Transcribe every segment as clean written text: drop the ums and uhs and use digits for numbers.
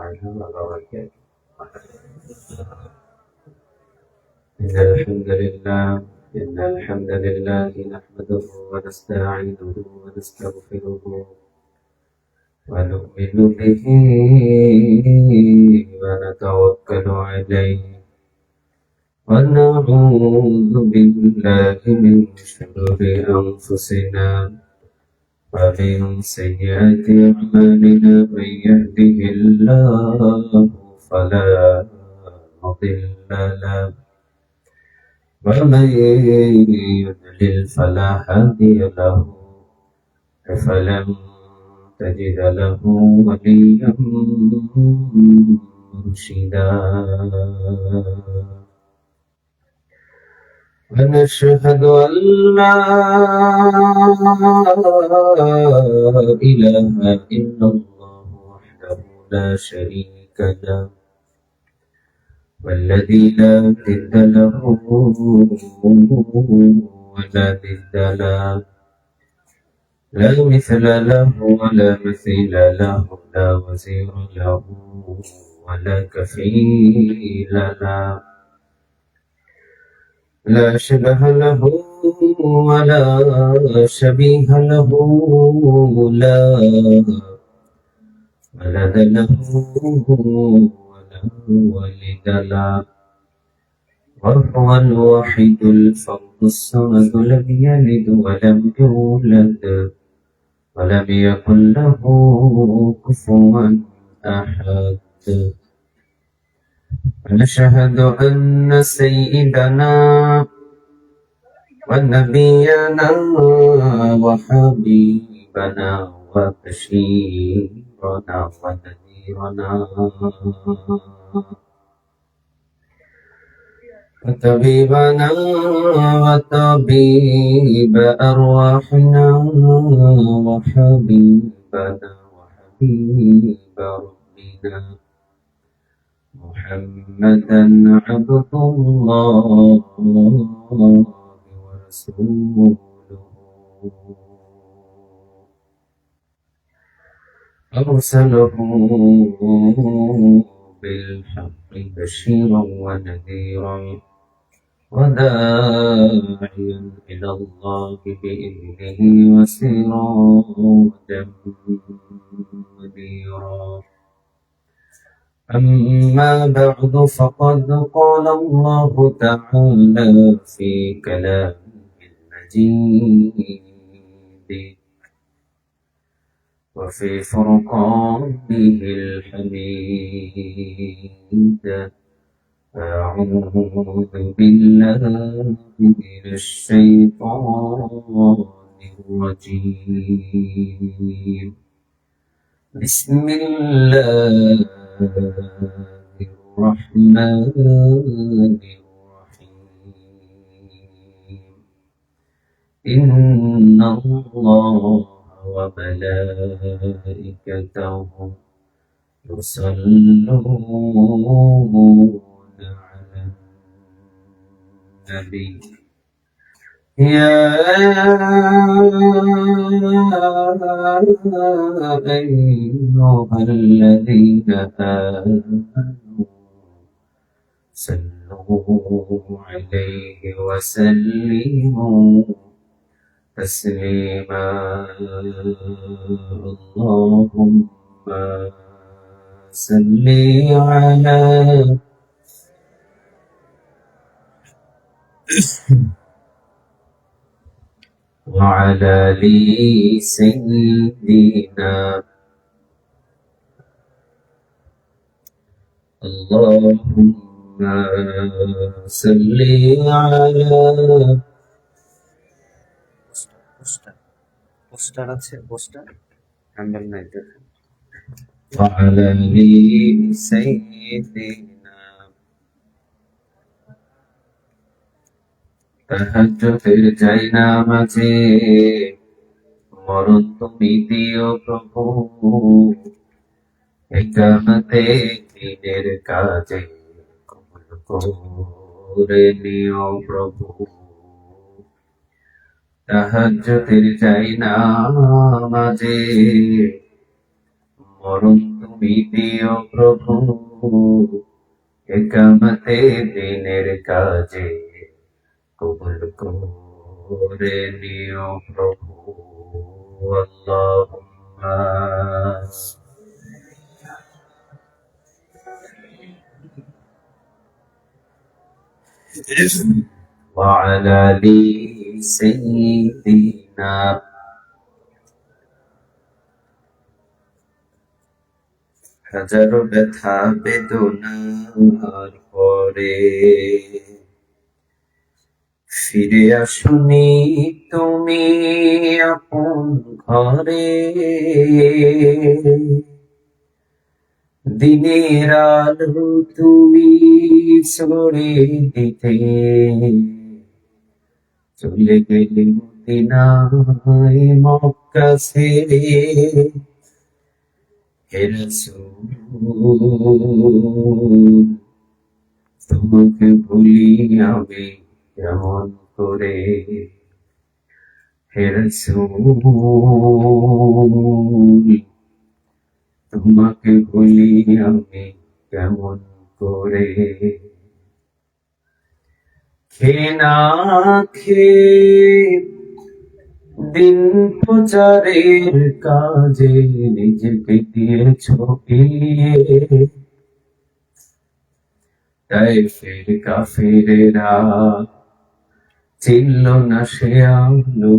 تعالى وبركاته. إن الحمد لله نحمده ونستعينه ونستغفره ونؤمن به ونتوكل عليه ونعوذ بالله من شرور أنفسنا ومن سيئات أعمالنا. من يهده الله فلا مضل له ومن يضلل فلا هادي له. فلن تجد له وليا مرشدا. ونشهد أن لا إله إلا الله وحده لا شريك له والذي لا ضد له ولا ضد له، لا مثل له ولا مثيل له، لا وزير له ولا كفيل له، لا شبه له ولا شبيه له، لا ولد له ولا ولد له، وهو الوحيد الفرد الصمد لم يلد ولم يولد ولم يكن له كفوا أحد. ونشهد أن سيدنا ونبينا وحبيبنا وبشيرنا ونذيرنا وطبيبنا وطبيب أرواحنا وحبيبنا وحبيب ربنا محمدا عبد الله ورسوله. أرسله بالحق بشيرا ونذيرا وداعيا إلى الله بإذنه وسراجا منيرا. أما بعد فقد قال الله تعالى في كلامه المجيد وفي فرقانه الحميد: أعوذ بالله من الشيطان الرجيم. بسم الله الرحمن الرحيم. إن الله وملائكته يصلون على النبي يا أيها الذين آمنوا صلوا عليه وسلموا تسليما. اللهم صل على وعلى آل سيدنا. اللهم صل على poster আছে, poster handle নাই দেখেন। وعلى آل سيدنا। তাহাজ্জুদের জায়নামাজে মরণ তুমি দিও প্রভু, ইকামতে দ্বীনের কাজে কবুল করে নিও প্রভু। তাহাজ্জুদের জায়নামাজে মরণ তুমি দিও প্রভু একামতে দিনের কাজে কবুল করে নিও প্রভু আল্লাহুম্মা وعلى آل سيدنا হাজারো ব্যথা বেদনার পরে ফিরে আসুনি তুমি আপন ঘরে দিনের আলো তুমি ছড়ে দিতে চলে গেলে মদিনায় মক্কা ছেড়ে হে রাসূল তোমাকে ভুলি আমি কেমন করে হে রাসূল তোমাকে ভুলি আমি কেমন করে খেয়ে না খেয়ে দিন প্রচারের কাজে নিজেকে দিয়েছ বিলিয়ে তায়েফের কাফেরেরা চিনল না সে আলো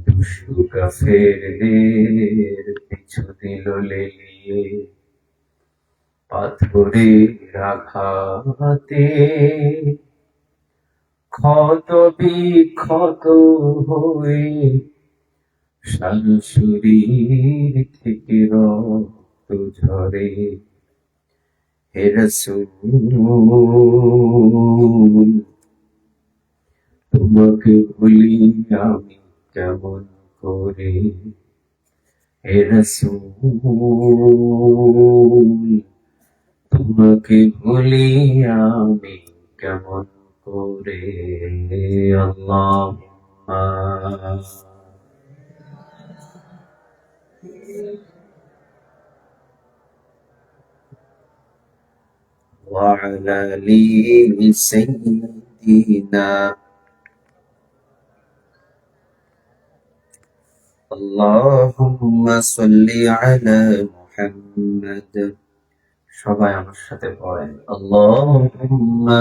দুষ্টু কাফেরদের পিছু দিল লেলিয়ে পাথরের আঘাতে ক্ষত বিক্ষত হয়ে সারা শরীর থেকে রক্ত ঝরে হে রাসূল তোমাকে ভুলি আমি কেমন করে হে রাসূল তোমাকে ভুলি আমি কেমন করে আল্লাহুম্মা وعلى آل سيدنا اللهم صل على محمد সবাই আমার সাথে পড়েন আল্লাহুম্মা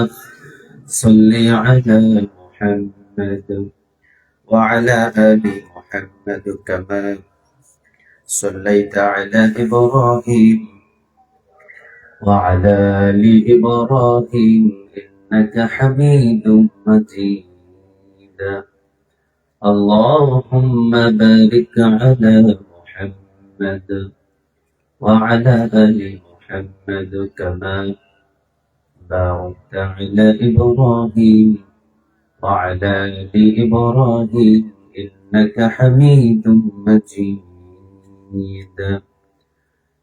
সাল্লি আলা মুহাম্মাদ ওয়া আলা আলি মুহাম্মাদ কামা সাল্লাইতা আলা ইব্রাহিম ওয়া আলা আলি ইব্রাহিম ইন্নাকা হামিদুম মাজিদ আল্লাহুম্মা বারিক আলা মুহাম্মাদ ওয়া আলা আলি محمد كما باركت على إبراهيم وعلى آل إبراهيم إنك حميد مجيد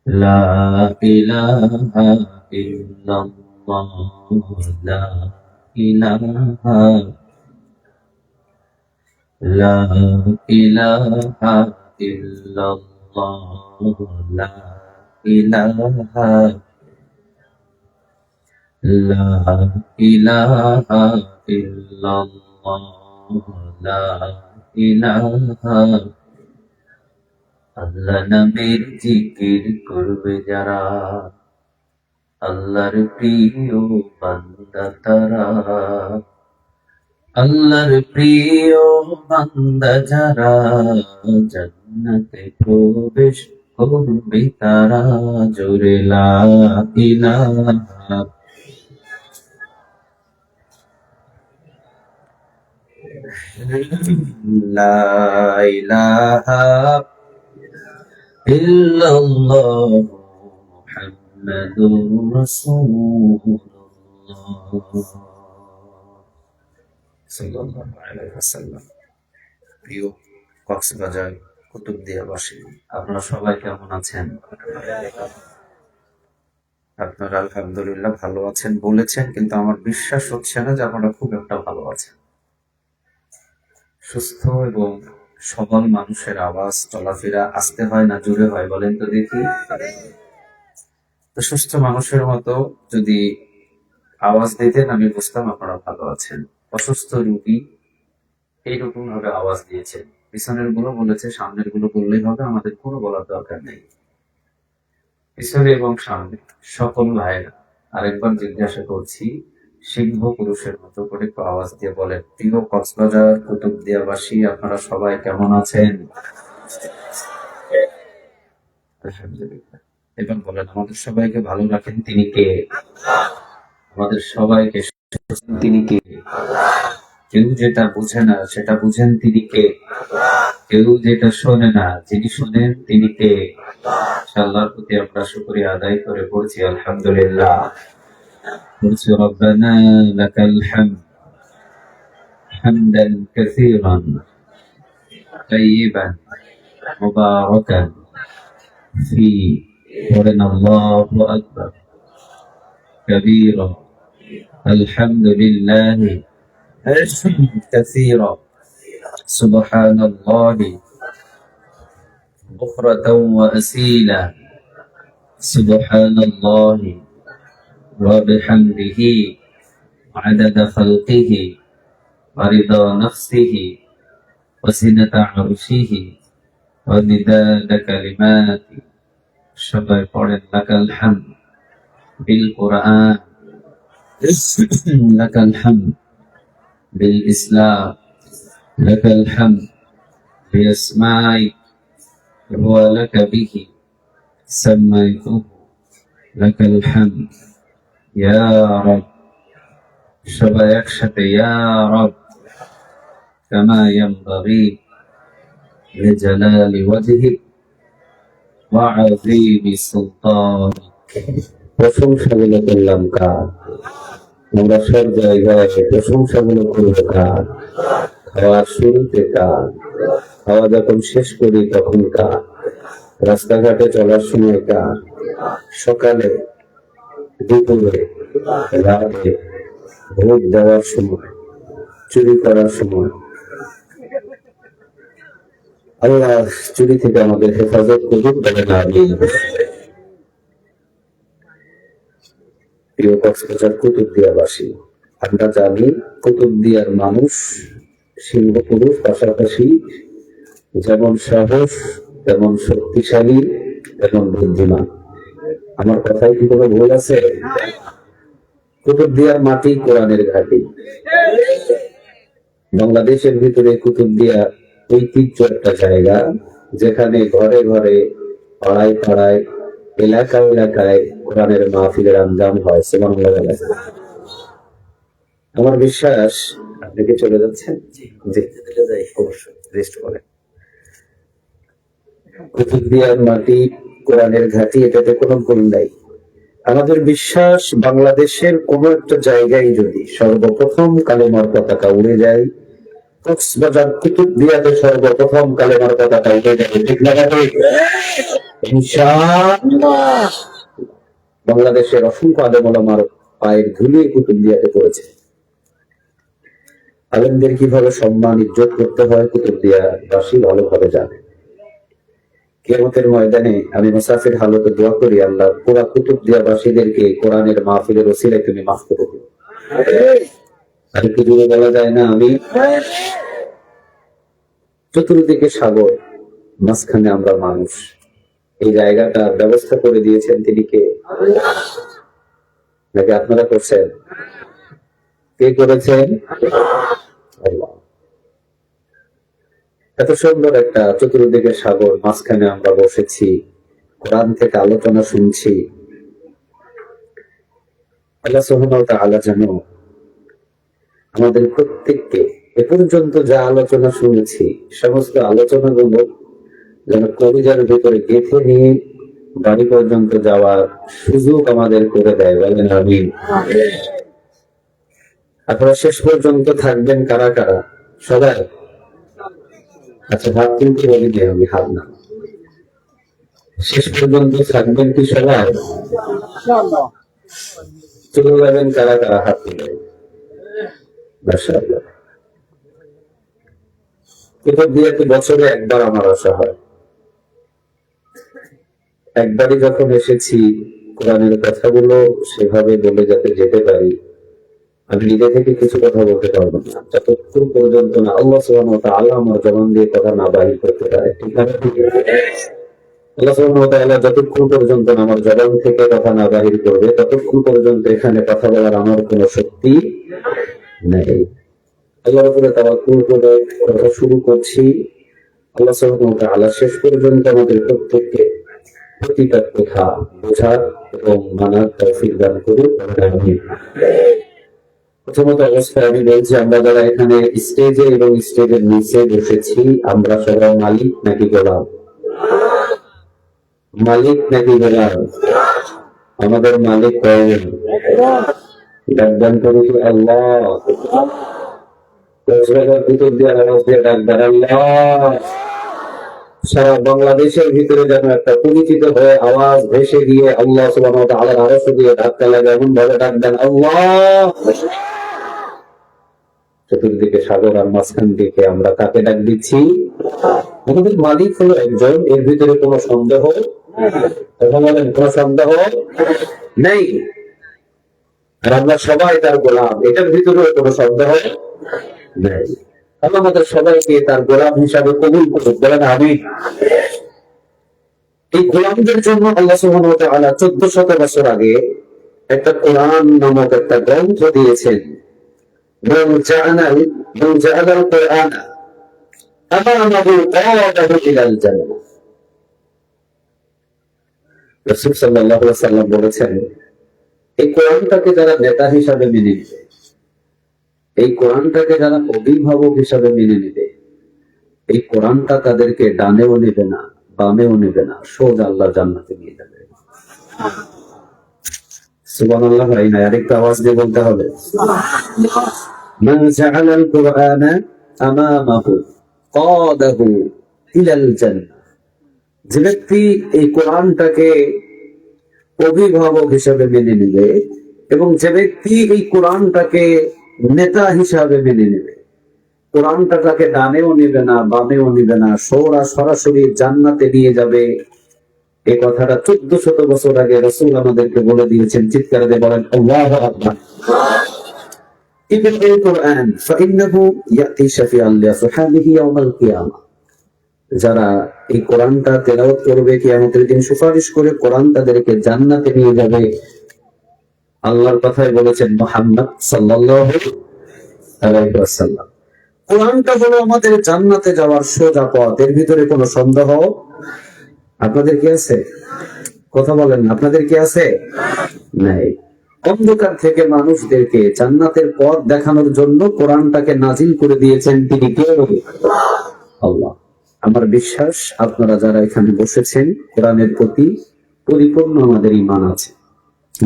لا إله إلا الله لا إله لا إله إلا الله لا إله لا إله إلا الله لا إله আল্লাহ নামের জিকির করবে যারা আল্লাহর প্রিয় বান্দা তারা আল্লাহর প্রিয় বান্দা যারা জান্নাতে প্রবেশ করবে তারা জোরে লা ইলাহা লা ইলাহা ইল্লাল্লাহ মুহাম্মাদুর রাসূলুল্লাহ সাল্লাল্লাহু আলাইহি ওয়াসাল্লাম। প্রিয় কক্সবাজার কুতুবদিয়াবাসী, আপনারা সবাই কেমন আছেন? আপনারা আলহামদুলিল্লাহ ভালো আছেন বলেছেন, কিন্তু আমার বিশ্বাস হচ্ছে না যে আপনারা খুব একটা ভালো আছেন। সুস্থ এবং সবল মানুষের আওয়াজ চলাফেরা আস্তে হয় না জোরে হয় বলেন তো দেখি? তো সুস্থ মানুষের মতো যদি আওয়াজ দিতেন আমি বুঝতাম আপনারা ভালো আছেন। অসুস্থ রোগী এইরকম ভাবে আওয়াজ দিয়েছে, পিছনের গুলো বলেছে, সামনের গুলো বললেই হবে, আমাদের কোনো বলার দরকার নেই। পিছনে এবং সামনে সকল ভাইয়েরা আরেকবার জিজ্ঞাসা করছি, সিংহ পুরুষের মতো করে একটু আওয়াজ দিয়ে বলেন, প্রিয় কক্সবাজার কুতুবদিয়াবাসী আপনারা সবাই কেমন আছেন? আলহামদুলিল্লাহ। এবার বলেন, আমাদের সবাইকে ভালো রাখেন তিনি কে? আমাদের সবাইকে তিনি কে? কেউ যেটা বুঝে না সেটা বুঝেন তিনি কে? কেউ যেটা শোনে না যিনি শোনেন তিনি কে? আল্লাহর প্রতি আমরা শুকরিয়া আদায় করে পড়ছি আলহামদুলিল্লাহ। বলছি রব্বানা লাকাল হামদ হামদান কাসীরান তাইয়িবান মুবারাকান ফি। পড়েন আল্লাহু আকবার কাবীরা আলহামদুলিল্লাহ কাসীরা সুবহানাল্লাহি বুকরাতাও ওয়া আসীলা সুবহানাল্লাহি ওয়া বিহামদিহি আদাদা খালকিহি ওয়া রিদা নাফসিহি ওয়া জিনাতা আরশিহি ওয়া মিদাদা কালিমাতি। সবাই পড়েন লাকাল হামদ বিল কুরআন লাকাল হামদ বিল ইসলাম লাকাল হামদ বিআসমাইক ওয়া লাকা বিহি সামাইতুহু লাকাল হামদ ইয়া রাব। সবাই একসাথে ইয়া রাব কামা ইয়ানবাগি লিজালালি ওয়াজহিক ওয়া আযীমি সুলতানিক। প্রশংসাগুলো করলাম কার? আমরা সব জায়গায় প্রশংসাগুলো করবো কার? খাওয়ার শুরুতে কার? খাওয়া যখন শেষ করি তখন কার? রাস্তাঘাটে চলার সময় কার? সকালে, দুপুরে, রাতে, ভোট দেওয়ার সময়, চুরি করার সময়। আল্লাহ চুরি থেকে আমাদের হেফাজত করুন বলেন আমিন। প্রিয় কক্সবাজার কুতুবদিয়াবাসী, আমরা জানি কুতুবদিয়ার মানুষ সিংহ পুরুষ, পাশাপাশি যেমন সাহস তেমন শক্তিশালী তেমন বুদ্ধিমান। আমার কথায় কি কোনো ভুল আছে? কুতুবদিয়ার মাটি কোরআনের ঘাঁটি। বাংলাদেশের ভিতরে কুতুবদিয়া ঐতিহ্য একটা জায়গা, যেখানে ঘরে ঘরে, পাড়ায় পাড়ায়, এলাকায় এলাকায় কোরআনের মাহফিলের আঞ্জাম হয়। সুবহানাল্লাহ। আমার বিশ্বাস আপনি কি চলে যাচ্ছেন? জি, অবশ্যই রেস্ট করেন। কুতুবদিয়ার মাটি কোরআনের ঘাঁটি, এটাতে কোনো ভুল নাই। আমাদের বিশ্বাস বাংলাদেশের কোন একটা জায়গায় যদি সর্বপ্রথম কালেমার পতাকা উড়ে যায়, কক্সবাজার কুতুবদিয়াতে সর্বপ্রথম কালেমার পতাকা উড়ে যাবে। ঠিক না? ইনশাআল্লাহ। বাংলাদেশের অসংখ্য আলেম ওলামার পায়ের ধুলি কুতুবদিয়াতে পড়েছে। আলেমদের কিভাবে সম্মান ইজ্জত করতে হয় কুতুবদিয়াবাসী ভালোভাবে জানে। কিয়ামতের ময়দানে আমি মুসাফির হালতে দোয়া করি, আল্লাহ পুরা কুতুবদিয়াবাসীদেরকে কোরআনের মাহফিলের ওসিলায় তুমি মাফ করে দিও। আর কি জুড়ে বলা যায় না? আমি চতুর্দিকে সাগর, মাঝখানে আমরা মানুষ। এই জায়গাটার ব্যবস্থা করে দিয়েছেন তিনি কে? নাকি আপনারা করছেন? কে করেছেন? আল্লাহ। এত সুন্দর একটা চতুর্দিকে সাগর, মাঝখানে আমরা বসেছি, কোরআন থেকে আলোচনা শুনছি। আল্লাহ সুবহানাহু ওয়া তাআলা যেন আমাদের প্রত্যেককে এ পর্যন্ত যা আলোচনা শুনেছি সমস্ত আলোচনাগুলো যেন কলিজার ভিতরে গেঁথে নিয়ে বাড়ি পর্যন্ত যাওয়ার সুযোগ আমাদের করে দেয়। বলেন আমিন। আপনারা শেষ পর্যন্ত থাকবেন কারা কারা? সবাই? আচ্ছা, হাত কিন্তু বলি দিয়ে আমি হাত না। শেষ পর্যন্ত থাকবেন কি সবাই? চলে যাবেন কারা কারা? হাত তুলে। মাশাআল্লাহ। কুতুবদিয়াতে বছরে একবার আমার আসা হয়। একবারই যখন এসেছি, কোরআনের কথাগুলো সেভাবে বলে যাতে যেতে পারি, আমি নিজে থেকে কিছু কথা বলতে পারবো না যতক্ষণ পর্যন্ত না আল্লাহ সুবহানাহু ওয়া তাআলা আমার জবান দিয়ে কথা না বাহির করতে পারে। ঠিক আছে? আল্লাহ সুবহানাহু ওয়া তাআলা যতক্ষণ পর্যন্ত না আমার জবান থেকে কথা না বাহির করবে, ততক্ষণ পর্যন্ত এখানে কথা বলার আমার কোনো শক্তি নেই। আল্লাহর উপরে তাওয়াক্কুল করে কথা শুরু করছি। আল্লাহ সুবহানাহু ওয়া তাআলা শেষ পর্যন্ত আমাদের প্রত্যেককে প্রতিটা কথা বোঝার এবং মানার তৌফিক দান করুন। আমিন। প্রথমত অবস্থায় আমি বলছি, আমরা যারা এখানে স্টেজে এবং স্টেজের নিচে বসেছি, আমরা সবাই মালিক নাকি গোলাম? মালিক নাকি গোলাম? আমাদের মালিক কয়জন? ডাকদান করি কি আল্লাহ? ভিতর দিয়ে আওয়াজ দিয়ে ডাকদান আল্লাহ। সারা বাংলাদেশের ভিতরে যেন একটা পরিচিত হয়ে আওয়াজ ভেসে গিয়ে আল্লাহ সুবহানাহু ওয়া তাআলার আরশ দিয়ে ধাক্কা লাগে, এমন ভাবে ডাকদান আল্লাহ। চতুর্দিকে সাগর আর মাঝখান দিকে আমরা কাকে ডাক দিচ্ছি? আমাদের মালিক হলো একজন, এর ভিতরে কোনো সন্দেহ কোনো সন্দেহ নেই। আর আমরা সবাই তার গোলাম, এটার ভিতরে কোনো সন্দেহ নেই। আল্লাহ আমাদের সবাইকে তার গোলাম হিসাবে কবুল করুক, বলেন আমিন। এই গোলামদের জন্য আল্লাহ সুবহানাহু ওয়া তাআলা 1400 বছর আগে একটা কোরআন নামক একটা গ্রন্থ দিয়েছেন। من جعل القرآن أمامه قاده إلى الجنة। রাসূল সাল্লাল্লাহু আলাইহি ওয়াসাল্লাম বলেছেন, এই কোরআনটাকে যারা নেতা হিসাবে মেনে নেবে, এই কোরআনটাকে যারা অভিভাবক হিসাবে মেনে নেবে, এই কোরআনটা তাদেরকে ডানেও নেবে না, বামেও নেবে না, সোজা আল্লাহর জান্নাতে নিয়ে যাবে। সুবহানাল্লাহ। ভাই না, আরেকটু আওয়াজ দিয়ে বলতে হবে। মান জাআলাল কুরআনা আমামাহু কাদাহু ইলাল জান্নাহ। যে ব্যক্তি এই কোরআনটাকে অভিভাবক হিসাবে মেনে নেবে এবং যে ব্যক্তি এই কোরআনটাকে নেতা হিসাবে মেনে নেবে, কোরআনটা তাকে ডানেও নেবে না, বামেও নেবে না, সরাসরি জান্নাতে নিয়ে যাবে। এই কথাটা 1400 বছর আগে রাসূল আমাদেরকে বলে দিয়েছেন। চিৎকার দিয়ে বলেন আল্লাহু আকবার। ইবনুল কোরআন ফাইন্নাহু ইয়াতি শাফিআন লিআসহাবিহি ইয়াওমাল কিয়ামা। যারা এই কোরআনটা তেলাওয়াত করবে, কিয়ামতের দিন সুপারিশ করে কোরআন তাদেরকে জান্নাতে নিয়ে যাবে। আল্লাহর কথাই বলেছেন মুহাম্মদ সাল্লাল্লাহু আলাইহি ওয়াসাল্লাম। কোরআনটা হলো আমাদের জান্নাতে যাওয়ার সোজা পথ, এর ভিতরে কোনো সন্দেহ আপনাদের কি আছে? কথা বলেন, আপনাদের কি আছে? নাই। অন্ধকার থেকে মানুষদেরকে জান্নাতের পথ দেখানোর জন্য কোরআনটাকে নাজিল করে দিয়েছেন তিনি কে? আল্লাহ। আমার বিশ্বাস আপনারা যারা এখানে বসেছেন, কোরআনের প্রতি পরিপূর্ণ আমাদের ঈমান আছে,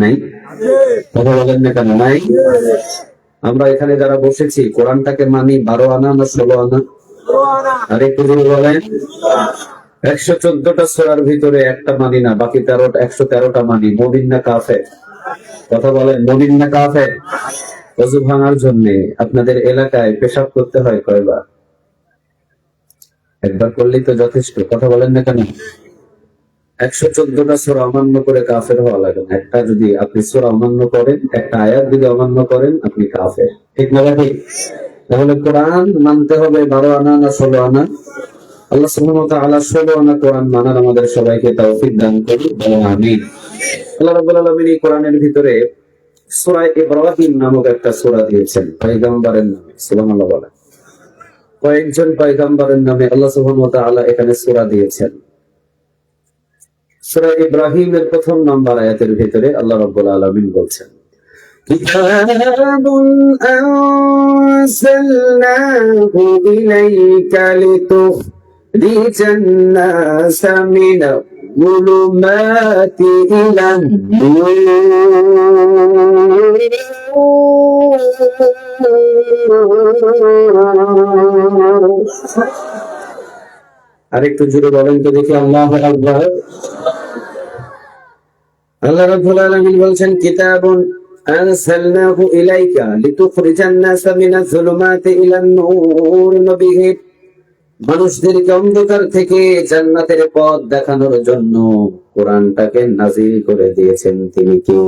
নাই? কথা বলেন না কেন? নাই। আমরা এখানে যারা বসেছি কোরআনটাকে মানি 12 আনা না 16 আনা? আরে একটু বলেন। 114টা সূরার ভিতরে একটা মানি না, বাকি 113টা মানি। মুমিন না কাফের? কথা বলেন, মুমিন না কাফের? ওযু ভাঙার জন্য আপনাদের এলাকায় পেশাব করতে হয় কয়বার? একবার করলেই তো যথেষ্ট। কথা বলেন না কেন? 114টা সূরা অমান্য করে কাফের হওয়া লাগে না। একটা যদি আপনি সূরা অমান্য করেন, একটা আয়াত যদি অমান্য করেন, আপনি কাফের। ঠিক না ভাই? তাহলে কোরআন মানতে হবে 12 আনা না 16 আনা? আল্লাহ সুবহানাহু ওয়া তাআলা 16 আনা কোরআন মানার আমাদের সবাইকে তৌফিক দান করুন, বলেন আমিন। আল্লাহ রাব্বুল আলামিন এই কোরআনের ভিতরে সূরা ইব্রাহিম নামক একটা সূরা দিয়েছেন পয়গম্বরের নামে। সুবহানাল্লাহ বলেন। কয়েকজন পয়গম্বরের নামে আল্লাহ সুবহানাহু ওয়া তাআলা এখানে সূরা দিয়েছেন। সূরা ইব্রাহিমের প্রথম নাম্বার আয়াতের ভিতরে আল্লাহ রাব্বুল আলামিন বলছেন, কিতাবুন আনসালনাহু ইলাইকা লিতুখরিজান নাসা মিনাল যুলুমাতি ইলান নূর। আরেকটু জোরে বলেন তো দেখি, আল্লাহু আকবার। আল্লাহ রাব্বুল আলামিন বলছেন, কিতাবুন আনসালনাহু ইলাইকা লিতুখরিজান নাসা মিনাজ যুলুমাতি ইলান নূর। নবী, মানুষদেরকে অন্ধকার থেকে জান্নাতের পথ দেখানোর জন্য কোরআনটাকে নাজিল করে দিয়েছেন তিনি কে?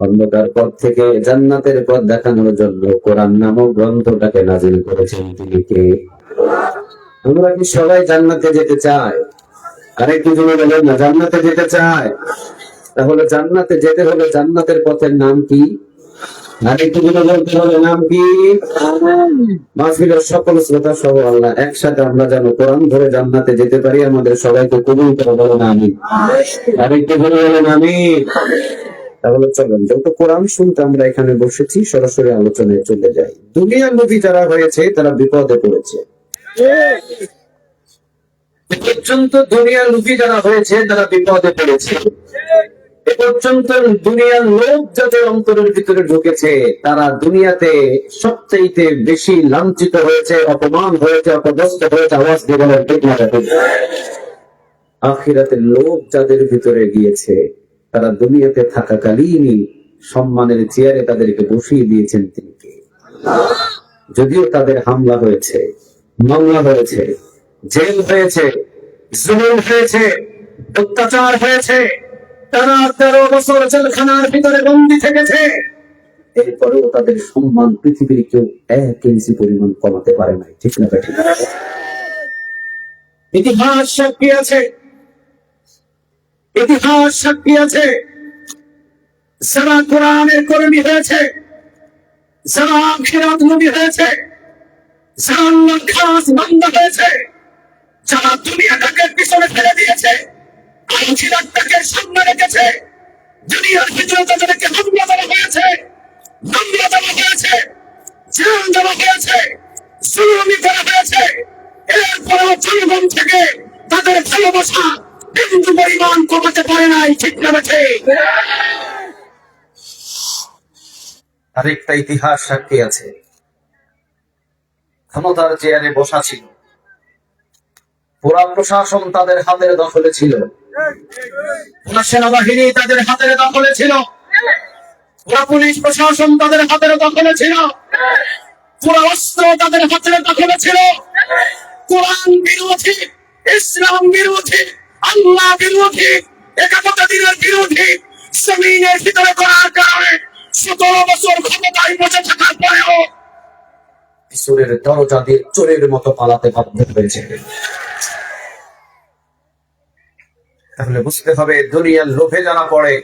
অন্ধকার পথ থেকে জান্নাতের পথ দেখানোর জন্য কোরআন নামক গ্রন্থটাকে নাজিল করেছেন তিনি কে? আমরা কি সবাই জান্নাতে যেতে চাই? আরেকটু জন্য বলেন না, জান্নাতে যেতে চায়? তাহলে জান্নাতে যেতে হলে জান্নাতের পথের নাম কি? আরেকটু জন্য বলতে হবে নাম কি? মাহফিলের সকল শ্রোতা সহ আল্লাহ একসাথে আমরা যেন কোরআন ধরে জান্নাতে যেতে পারি, আমাদের সবাইকে কবুল করে বলেন আমিন। আরেকটু জন্য বলেন আমিন। তাহলে চলেন, যেহেতু কোরআন শুনতে আমরা এখানে বসেছি, সরাসরি আলোচনায় চলে যাই। দুনিয়ার নবী যারা হয়েছে তারা বিপদে পড়েছে। এ পর্যন্ত দুনিয়ার নবী যারা হয়েছে তারা বিপদে পড়েছে। এ পর্যন্ত দুনিয়ার লোক যাদের অন্তরের ভিতরে ঢুকেছে তারা দুনিয়াতে সবচেয়ে বেশি লাঞ্ছিত হয়েছে, অপমান হয়েছে, অপদস্থ হয়েছে। আওয়াজ দিয়ে বলেন ঠিক না? আখিরাতের লোক যাদের ভিতরে গিয়েছে তারা দুনিয়াতে থাকাকালীনই সম্মানের চেয়ারে তাদেরকে বসিয়ে দিয়েছেন তিনি কে? যদিও তাদের হামলা হয়েছে, মামলা হয়েছে, জেল হয়েছে, জুলুম হয়েছে, অত্যাচার হয়েছে, তারা 13 বছর জেলখানার ভিতরে বন্দী থেকেছে, এরপরেও তাদের সম্মান পৃথিবীর কেউ 1 ইঞ্চি পরিমাণ কমাতে পারে নাই। ঠিক না? ঠিক। ইতিহাস সাক্ষী আছে, ইতিহাস সাক্ষী আছে, যারা কোরআনের কর্মী হয়েছে, যারা আখিরাত নবী হয়েছে, যারা আল্লাহর খাস বান্দা হয়েছে, যারা দুনিয়াটাকে পিছনে ফেলে দিয়েছে, আখিরাতটাকে সামনে রেখেছে, দুনিয়ার ভিতরে তাদেরকে হামলা দেওয়া হয়েছে, মামলা দেওয়া হয়েছে, জেল দেওয়া হয়েছে, জুলুমি করা হয়েছে, এরপরেও জনগণ থেকে তাদের ভালোবাসা বিন্দু পরিমাণ কমাতে পারে নাই। ঠিক না? ঠিক। আরেকটা ইতিহাস সাক্ষী আছে, ক্ষমতার চেয়ারে বসা ছিল, পুরা প্রশাসন তাদের হাতের দখলে ছিল, পুরা সেনাবাহিনী তাদের হাতের দখলে ছিল, পুরা পুলিশ প্রশাসন তাদের হাতের দখলে ছিল, পুরা অস্ত্র তাদের হাতের দখলে ছিল। কোরআন বিরোধী, ইসলাম বিরোধী, আল্লাহ বিরোধী, একাত্মতা দিনের বিরোধী জমিনের ভিতরে করার কারণে 17 বছর ক্ষমতায় বসে থাকার পরেও ঈশ্বরের দরজা দিয়ে চোরের মতো পালাতে বাধ্য হয়েছে। তাহলে বুঝতে হবে দুনিয়ার লোভে যারা পড়ে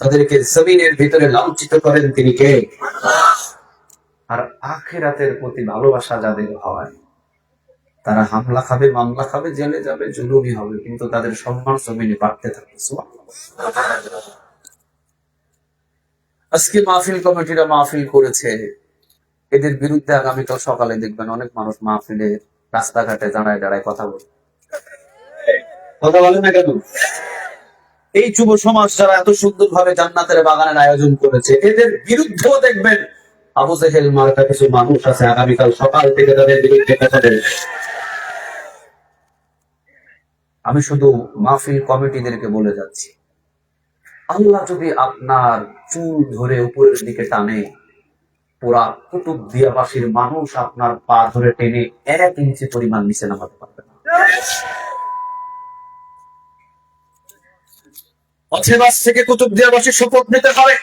তাদেরকে জমিনের ভিতরে লাঞ্ছিত করেন তিনি কে? আর আখিরাতের প্রতি ভালোবাসা যাদের হয় তারা হামলা খাবে, মামলা খাবে, জেলে যাবে, জুলুমি হবে, কিন্তু তাদের সম্মান জমিনে বাড়তে থাকে। আজকে মাহফিল কমিটিরা মাহফিল করেছে, এদের বিরুদ্ধে আগামীকাল সকালে দেখবেন অনেক মানুষ মাহফিলে রাস্তাঘাটে দাঁড়ায় দাঁড়ায় কথা বলে না কেন? এই যুব সমাজ যারা এত সুন্দর ভাবে জান্নাতের বাগানের আয়োজন করেছে, এদের বিরুদ্ধেও দেখবেন আবু জেহেল মার্কা কিছু মানুষ আছে আগামীকাল সকাল থেকে তাদের বিরুদ্ধে কথা বলবে। আমি শুধু মাহফিল কমিটিদেরকে বলে যাচ্ছি, আল্লাহ যদি আপনার চুল ধরে উপরের দিকে টানে, পুরা কুতুবদিয়াবাসীর মানুষ আপনার পা ধরে টেনে 1 ইঞ্চি পরিমাণ নিচে নামাতে পারবে না। অতএব আজ থেকে কুতুবদিয়াবাসীর শপথ নিতে হবে,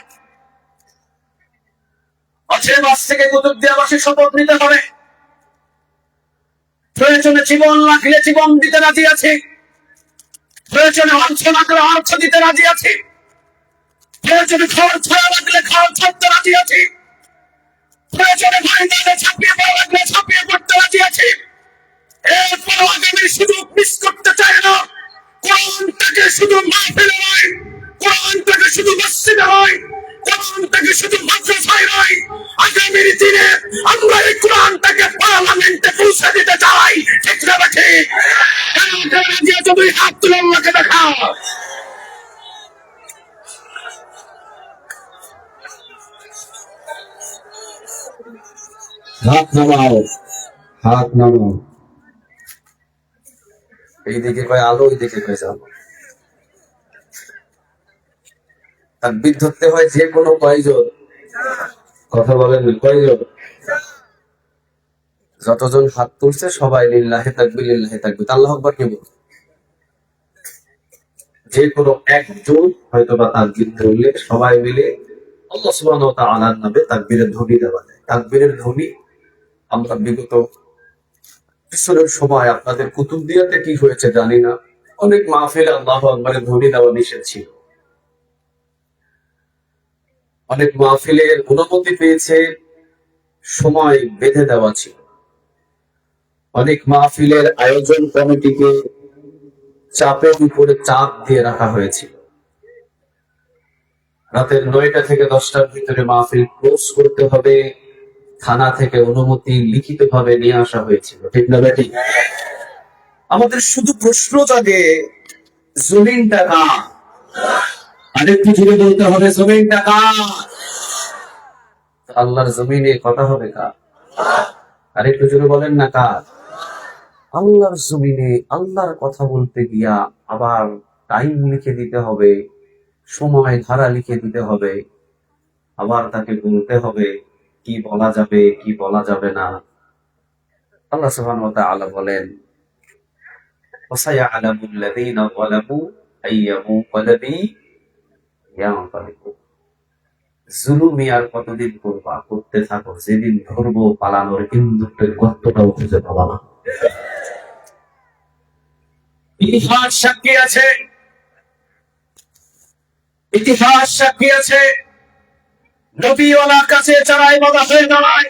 অতএব আজ থেকে কুতুবদিয়াবাসীর শপথ নিতে হবে। প্রয়োজনে জীবন লাগলে জীবন দিতে রাজি আছি, প্রয়োজনে অর্থ লাগলে অর্থ দিতে রাজি আছি, প্রয়োজনে খাওয়ার ছাড়া লাগলে খাওয়ার ছাড়তে রাজি আছি, প্রয়োজনে ময়দানে ছাপিয়ে পড়া লাগলে ছাপিয়ে পড়তে রাজি আছি। এরপর আগামীর সুযোগ মিস করতে চাই না। কোরআনটাকে শুধু মাহফিলে নয়, কোরআনটাকে শুধু মসজিদে নয়, কোরআনটাকে শুধু মাদ্রাসায় নয়, আগামীর দিনে আমরা এই কোরআনটাকে পার্লামেন্টে পৌঁছে দিতে চাই। ঠিক না? ঠিক। তুমি হাত তুলে আল্লাহকে দেখাও। হাত নামাও, হাত নামাও। এইদিকে কয় আলো, ওইদিকে কয় যাও। তাকবীর ধরতে হয় যে কোনো কয়জন? কথা বলেন, কয়জন? যতজন হাত তুলছে সবাই লিল্লাহে তাকবীর লিল্লাহে তাকবীর, আল্লাহু আকবার কে বলবে? যে কোনো একজন হয়তো বা তাকবীর ধরলে সবাই মিলে আল্লাহ সুবহানাহু ওয়া তাআলার নামে তাকবীরের ধ্বনি দেওয়া যায়। তাকবীরের ধ্বনি আমরা বিগত কিছুদিন সময় আপনাদের কুতুবদিয়াতে কি হয়েছে জানি না, অনেক মাহফিলে আল্লাহু আকবারের ধ্বনি দেওয়া নিষেধ ছিল। অনেক মাহফিলের অনুমতি পেয়েছে, সময় বেঁধে দেওয়া ছিল। অনেক মাহফিলের আয়োজন কমিটিকে চাপের উপরে চাপ দিয়ে রাখা হয়েছিল। রাতের 9টা থেকে 10টার ভিতরে মাহফিল ক্লোজ করতে হবে, থানা থেকে অনুমতি লিখিত ভাবে নিয়ে আসা হয়েছিল। ঠিক না বেটি? আমাদের শুধু প্রশ্ন জাগে, জমিনটা কার? আরেকটু জুড়ে বলতে হবে, জমিনটা কার? আল্লাহর জমিনে কথা হবে কার? আরেকটু জুড়ে বলেন না কার? আল্লাহর জমিনে আল্লাহর কথা বলতে গিয়া আবার টাইম লিখে দিতে হবে, সময় ধারা লিখে দিতে হবে, আবার তাকে বলতে হবে কি বলা যাবে কি বলা যাবে না। আল্লাহ সুবহানাহু ওয়া তাআলা বলেন, ওয়াসায়ালামুল লাযীনা যালামু আইয়া মুনকালিবি ইয়ানকালিবুন। জুলুমি আর কতদিন করবা, করতে থাকো, যেদিন ধরবো পালানোর ইন্দুরটের গর্তটাও খুঁজে পাবা না। ইতিহাস সাক্ষী আছে, ইতিহাস সাক্ষী আছে, নবীওয়ালার কাছে যারাই বাধা হয়ে দাঁড়ায়,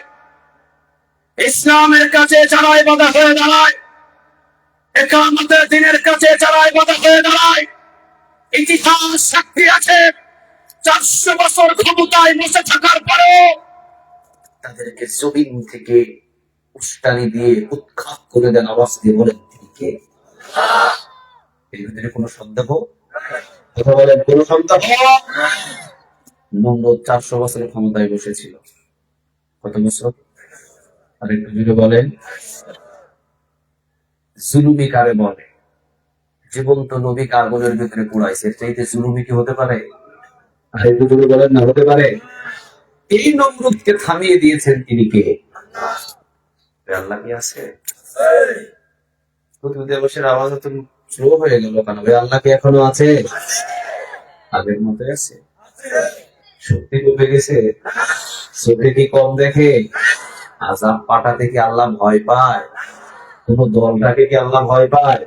ইসলামের কাছে যারাই বাধা হয়ে দাঁড়ায়, ইকামতের দিনের কাছে যারাই বাধা হয়ে দাঁড়ায়, ইতিহাস সাক্ষী আছে 400 বছর ক্ষমতায় বসে থাকার পরেও তাদেরকে জমিন থেকে উস্কানি দিয়ে উৎখাত করে দেন, আওয়াজ দিয়ে বলেন তিনি কে? এর ভিতরে কোনো সন্দেহ? কথা বলেন, কোনো সন্দেহ? নমরুদ 400 বছরের ক্ষমতায় বসেছিল। কত বছর? আর একটু জুড়ে বলেন। জুলুমি কারে বলে? জীবন্ত নবীকে আগুনের ভিতরে পুড়াইছে, চাইতে জুলুমি কি হতে পারে? আর একটু জুড়ে বলেন না হতে পারে? এই নমরুদকে থামিয়ে দিয়েছেন তিনি কে? আল্লাহ কি আছে? প্রতিদিবসের আওয়াজ তো স্লো হয়ে গেল কেন? আল্লাহ কি এখনো আছে? আগের মতো আছে? শক্তি কমে গেছে? চোখে কি কম দেখে? আযাব পাঠাতে কি আল্লাহ ভয় পায়? কোন দলটাকে কি আল্লাহ ভয় পায়?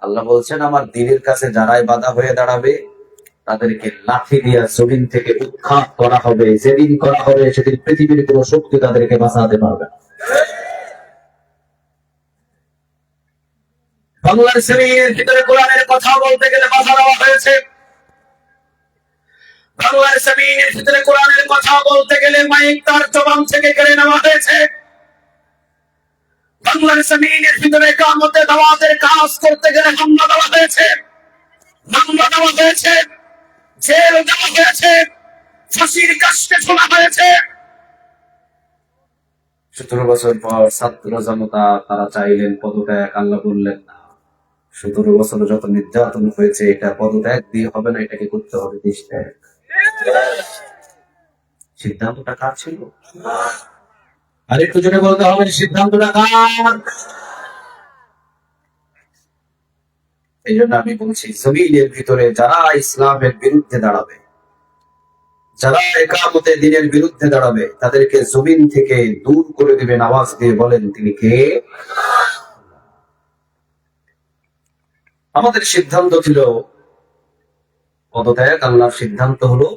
আল্লাহ বলছেন, আমার দ্বীনের কাছে যারাই বাধা হয়ে দাঁড়াবে তাদেরকে লাঠি দিয়ে জমিন থেকে উৎখাত করা হবে। যেদিন করা হবে সেদিন পৃথিবীর কোন শক্তি তাদেরকে বাঁচাতে পারবে না। বাংলার জমিনের ভিতরে কোরআনের কথা বলতে গেলে বাধা দেওয়া হয়েছে। বাংলার জমিনের ভিতরে কোরআনের কথা বলতে গেলে মাইক তার জবান থেকে কেড়ে নেওয়া হয়েছে। বাংলার জমিনের ভিতরে ইকামতে দাওয়াতের কাজ করতে গেলে হামলা দেওয়া হয়েছে, মামলা দেওয়া হয়েছে, জেল দেওয়া হয়েছে, ফাঁসির কাস্টে ঝোলা হয়েছে। 17 বছর পর ছাত্র জনতা তারা চাইলেন পদত্যাগ, আল্লাহ বললেন না। 17 বছর যত নির্যাতন হয়েছে, এটা পদত্যাগ দিয়ে হবে না, এটাকে করতে হবে দেশ ত্যাগ। সিদ্ধান্তটা কার ছিল? আর একটু জোরে বলতে হবে, সিদ্ধান্তটা কার? এই জন্য আমি বলছি, জমিনের ভিতরে যারা ইসলামের বিরুদ্ধে দাঁড়াবে, যারা ইকামতে দ্বীনের বিরুদ্ধে দাঁড়াবে, তাদেরকে জমিন থেকে দূর করে দিবেন, আওয়াজ দিয়ে বলেন তিনি কে? আমাদের সিদ্ধান্ত ছিল পদত্যাগ, আল্লাহর সিদ্ধান্ত হলো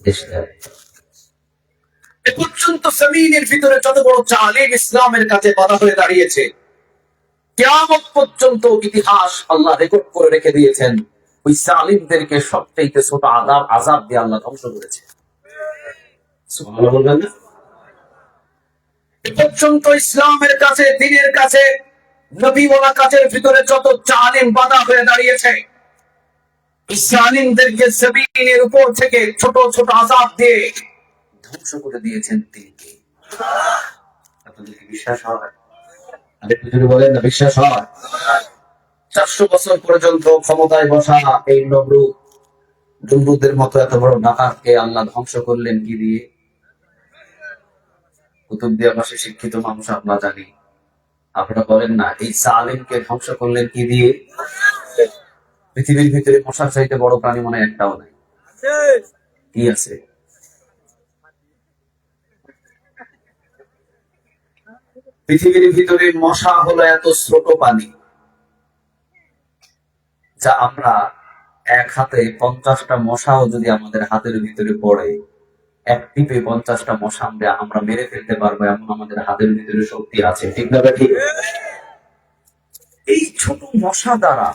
দেশ ত্যাগ। এ পর্যন্ত জমিনের ভিতরে যত বড় জালিম ইসলামের কাছে বাধা হয়ে দাঁড়িয়েছে, কিয়ামত পর্যন্ত ইতিহাস আল্লাহ রেকর্ড করে রেখে দিয়েছেন, ওই জালিমদেরকে সবচাইতে ছোট আযাব দিয়ে আল্লাহ ধ্বংস করেছে। সুবহানাল্লাহ বলবেন না? এ পর্যন্ত ইসলামের কাছে, দ্বীনের কাছে, নবীওয়ালা কাজের ভিতরে যত জালিম বাধা হয়ে দাঁড়িয়েছে, এই জালিমদেরকে জমিনের উপর থেকে ছোট ছোট আযাব দিয়ে ধ্বংস করে দিয়েছেন তিনি কে? আপনাদের কি বিশ্বাস হয়? আরেকটু যদি বলেন না, বিশ্বাস হয়? 400 বছর পর্যন্ত ক্ষমতায় বসা এই নমরুদের মতো এত বড় ডাকাতকে আল্লাহ ধ্বংস করলেন কি দিয়ে? কুতুবদিয়াবাসী শিক্ষিত মানুষ, আমরা জানি। আপনারা বলেন না, এই জালিমকে ধ্বংস করলেন কি দিয়ে? পৃথিবীর ভিতরে মশার চাইতে বড় প্রাণী মনে হয় একটাও নাই। কি আছে? পৃথিবীর ভিতরে মশা হলো এত ছোট প্রাণী, যা আমরা এক হাতে 50টা মশাও যদি আমাদের হাতের ভিতরে পড়ে, এক টিপে 50টা মশা আমরা মেরে ফেলতে পারবো, এমন আমাদের হাতের ভিতরে শক্তি আছে। ঠিক না ঠিক? এই ছোট মশা দ্বারা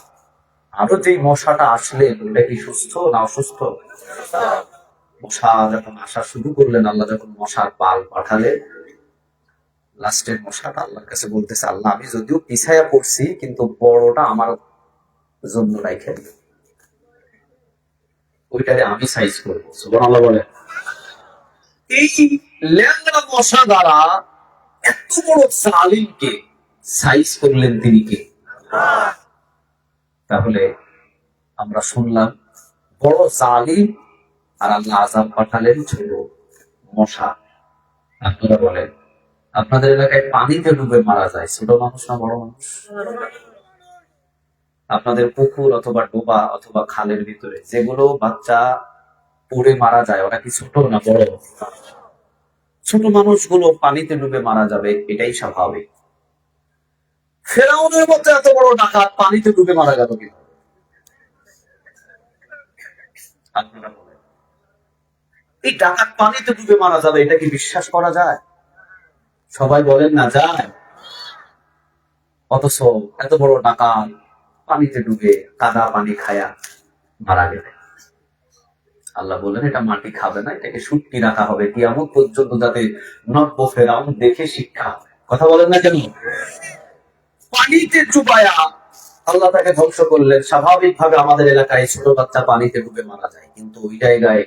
আরো যে মশাটা আসলেন, ওটা কি সুস্থ না অসুস্থ? মশা যখন আসা শুরু করলেন, আল্লাহ যখন মশার পাল পাঠালেন, লাস্টের মশাটা আল্লাহর কাছে বলতেছে, আল্লাহ আমি যদিও পিছায়া পড়ছি, কিন্তু বড়টা আমার জন্য রাইখে দিন, ওইটারে আমি সাইজ করবো। সুবহানাল্লাহ বলে। এই ল্যাংড়া মশা দ্বারা এত বড় জালিমকে সাইজ করলেন তিনি কে? তাহলে আমরা শুনলাম বড় জালিম, আর আল্লাহ আযাব পাঠালেন ছোট মশা। আপনারা বলেন, আপনাদের এলাকায় পানিতে ডুবে মারা যায় ছোট মানুষ না বড় মানুষ? আপনাদের পুকুর অথবা ডোবা অথবা খালের ভিতরে যেগুলো বাচ্চা পড়ে মারা যায়, ওরা কি ছোট না বড়? ছোট মানুষগুলো পানিতে ডুবে মারা যাবে, এটাই স্বাভাবিক। ফেরাউনের মতো এত বড় ডাকাত পানিতে ডুবে মারা গেল কি? আপনারা বলেন, এই ডাকাত পানিতে ডুবে মারা যাবে, এটা কি বিশ্বাস করা যায়? সবাই বলেন না যায়। অথচ এত বড় ডাকাত পানিতে ডুবে কাদা পানি খায়া মারা গেলে আল্লাহ বলেন এটা মাটি খাবে না, এটাকে শুটকি রাখা হবে কিয়ামত পর্যন্ত, যাতে নব্য ফেরাউন দেখে শিক্ষা হয়। কথা বলেন না কেন? পানিতে ডুবায়া আল্লাহ তাকে ধ্বংস করলেন। স্বাভাবিকভাবে আমাদের এলাকায় ছোট বাচ্চা পানিতে ডুবে মারা যায়, কিন্তু ওই জায়গায়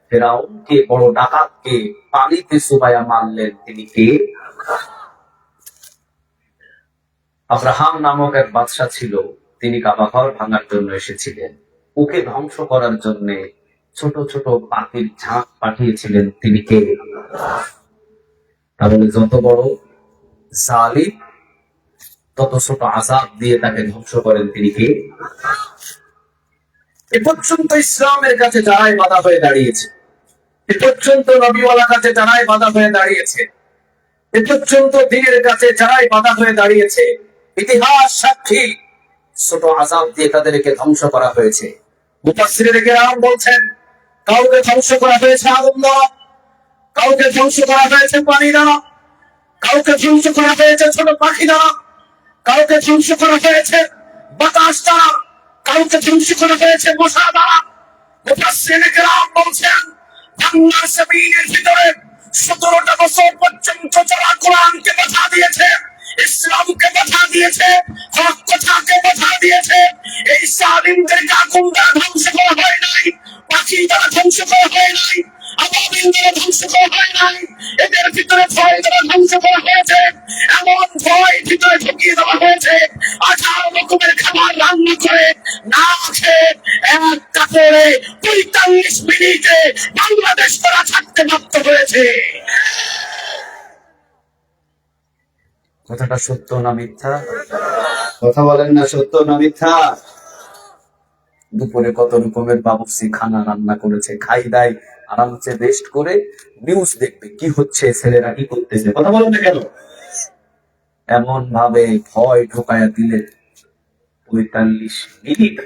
ফেরাউনকে, বড় ডাকাতকে পানিতে চুবায়া মারলেন তিনি কে? আব্রাহাম নামক এক বাদশা ছিল, তিনি কাবা ঘর ভাঙার জন্য এসেছিলেন। ওকে ধ্বংস করার জন্য ছোট ছোট পাখির ঝাঁক পাঠিয়েছিলেন তিনি কে? তাহলে যত বড় জালিম, তত ছোট আযাব দিয়ে তাকে ধ্বংস করেন তিনি কে? এ পর্যন্ত ইসলামের কাছে যারাই বাধা হয়ে দাঁড়িয়েছে, এ পর্যন্ত নবীওয়ালার কাছে যারাই বাধা হয়ে দাঁড়িয়েছে, এ পর্যন্ত দ্বীনের কাছে যারাই বাধা হয়ে দাঁড়িয়েছে, ইতিহাস সাক্ষী ছোট আযাব দিয়ে তাদেরকে ধ্বংস করা হয়েছে। মুফাসসিরিনে কেরাম বলছেন, কাউকে ধ্বংস করা হয়েছে আগুন দ্বারা, কাউকে ধ্বংস করা হয়েছে পানি দ্বারা, কাউকে ধ্বংস করা হয়েছে ছোট পাখি দ্বারা, কাউকে ধ্বংস করা হয়েছে বাতাস দ্বারা, কাউকে ধ্বংস করা হয়েছে মশা দ্বারা। মুফাসসিরিনে কেরাম বলছেন, বাংলার জমিনের ভিতরে 17টা বছর পর্যন্ত যারা কোরআনকে বাধা দিয়েছে, ইসলামকে বাধা দিয়েছে, হক কথাকে বাধা দিয়েছে, এই জালিমদেরকে আগুন দ্বারা ধ্বংস করা হয় নাই, পাখি দ্বারা ধ্বংস করা হয় নাই, আবাবিল দ্বারা ধ্বংস করা হয় নাই, এদের ভিতরে ভয় দ্বারা ধ্বংস করা হয়েছে। এমন ভয় ভিতরে ঢুকিয়ে দেওয়া হয়েছে, 18 রকমের খাবার রান্না করে না খেয়ে এক কাপড়ে 45 মিনিটে বাংলাদেশ তারা ছাড়তে বাধ্য হয়েছে। কথাটা সত্য না মিথ্যা? কথা বলেন না, সত্য না মিথ্যা? দুপুরে কত রকমের বাবুর্চি খানা রান্না করেছে, খাই দাই আরামসে রেস্ট করে নিউজ দেখবে কি হচ্ছে, ছেলেরা কি করতেছে। কথা বলেন না কেন? এমন ভাবে ভয় ঢোকায়া দিলে 45 মিনিট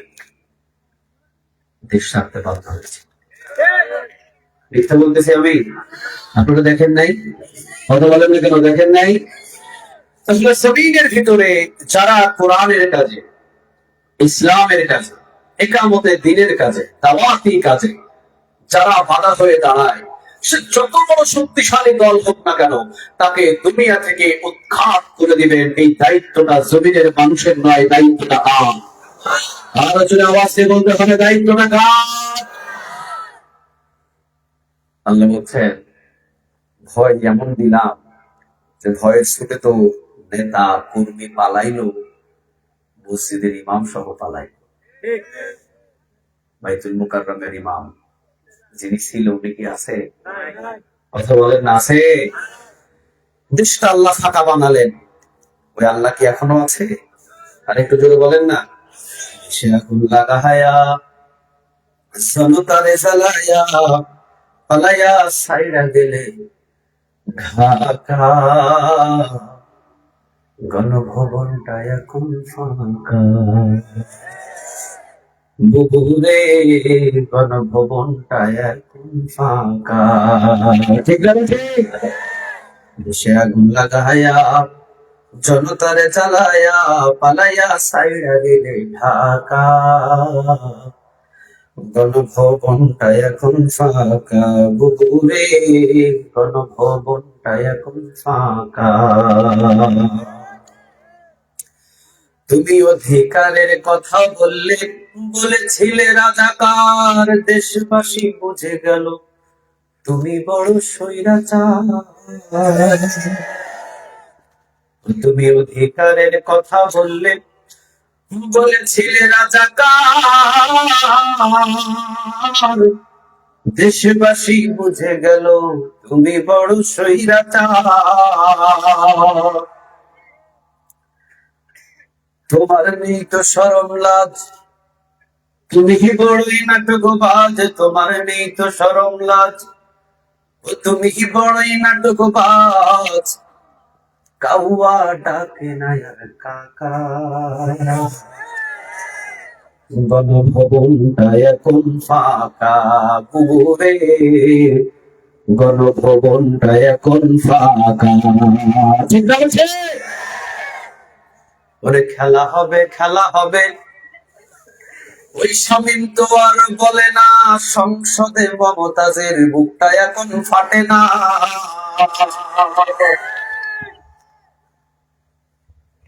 দেশ ছাড়তে বাধ্য হয়েছে। মিথ্যা বলতেছি আমি? আপনারা দেখেন নাই? কথা বলেন না কেন? দেখেন নাই? আসলে জমিনের ভিতরে যারা কোরআনের কাজে, ইসলামের কাজে, ইকামতে দ্বীনের কাজে, দাওয়াতি কাজে যারা বাধা হয়ে দাঁড়ায়, সে যত বড় শক্তিশালী দল হোক না কেন, তাকে দুনিয়া থেকে উৎখাত করে দিবেন। এই দায়িত্বটা জমিনের মানুষের নয়, দায়িত্বটা কার? আরো জোরে আওয়াজ দিয়ে বলতে হবে, দায়িত্বটা কার? আল্লাহ বলছেন, ভয় এমন দিলাম যে ভয়ের ছুটে তো নেতা কর্মী পালাইলো, মসজিদের ইমাম সহ পালাইলো। বাইতুল মুকাররমের ইমাম যিনি ছিল উনি কি আছে? কথা বলেন না আছে? দেশটা আল্লাহ ফাঁকা বানালেন, ওই আল্লাহ কি এখনো আছে? আর একটু জোরে বলেন না। সে আগুন লাগায়া জনতারে জ্বালায়া পালাইয়া সাইরা গেলে ঢাকা, গণভবনটা এখন ফাঁকা। বুবুরে গণভবনটা এখন ফাঁকা। ঠিক না ঠিক? দেশে আগুন লাগায়া জনতারে জ্বালায়া পালাইয়া সাইরা গেলে ঢাকা, গণভবনটা এখন ফাঁকা। বুবুরে গণভবনটা এখন ফাঁকা। তুমি অধিকারের কথা বললে, বলেছিলে রাজাকার, দেশবাসী বুঝে গেল তুমি বড় স্বৈরাচার। তুমি অধিকারের কথা বললে, বলেছিলে রাজাকার, দেশবাসী বুঝে গেল তুমি বড় স্বৈরাচার। তোমার নেই তো শরম লাজ, তুমি কি বড়ই নাটকবাজ। তোমার নেই তো শরম লাজ, তুমি কি বড়ই নাটকবাজ। কাউয়া ডাকে না আর কাকা, গণভবনটা এখন ফাঁকা। বুবুরে গণভবনটা এখন ফাঁকা। ঠিক আছে? ওরে খেলা হবে, খেলা হবে, ওই শামীম তো আর বলে না, সংসদে মমতাজের বুকটা এখন ফাটে না।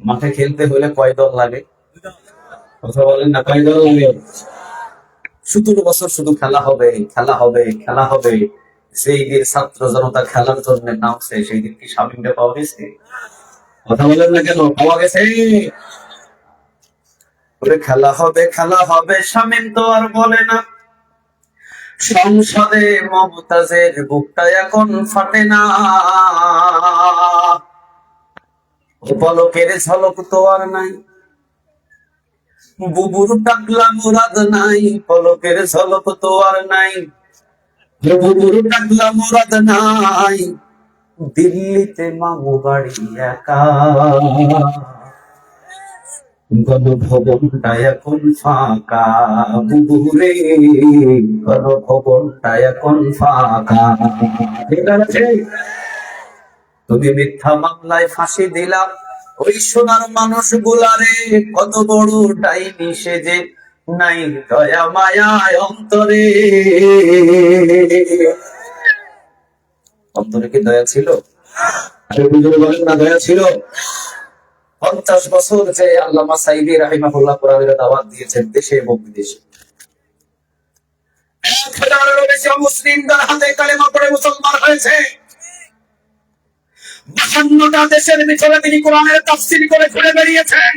মাঠে খেলতে হলে কয় দল লাগে? কথা বলেন না, কয় দল লাগে? 17 বছর শুধু খেলা হবে, খেলা হবে, খেলা হবে। সেই দিন ছাত্র জনতা খেলার জন্য নামছে, সেই দিন কি শামীমটা পাওয়া গেছে? কথা বলেন না কেন? পাওয়া গেছে। ওরে খেলা হবে, খেলা হবে, শামীম তো আর বলে না, সংসদে মমতাজের বুকটা এখন ফাটে না। পলকের ঝলক তো আর নাই, বুবুর টাকলা মুরাদ নাই। পলকের ঝলক তো আর নাই, বুবুর টাকলা মুরাদ নাই। দিল্লিতে মামু বাড়ি একা, গণভবনটা এখন ফাঁকা। বুবুরে গণভবনটা এখন ফাঁকা। ঠিক আছে? তুমি মিথ্যা মামলায় ফাঁসি দিলা ওই সোনার মানুষ গুলারে, কত বড় ডাইনি সেজে নাই দয়া মায়ায় অন্তরে। অন্তরে কি দয়া ছিল? আরে বুঝতে বলেন না, দয়া ছিল? 50 বছর যে আল্লামা সাঈদী রাহিমাহুল্লাহ কোরআনের দাওয়াত দিয়েছেন দেশে এবং বিদেশে, 1000-এরও বেশি মুসলিমদের হাতে কালেমা পড়ে মুসলমান হয়েছে। 52টা দেশের ভিতরে তিনি কোরআনের তাফসীর করে ঘুরে বেরিয়েছেন।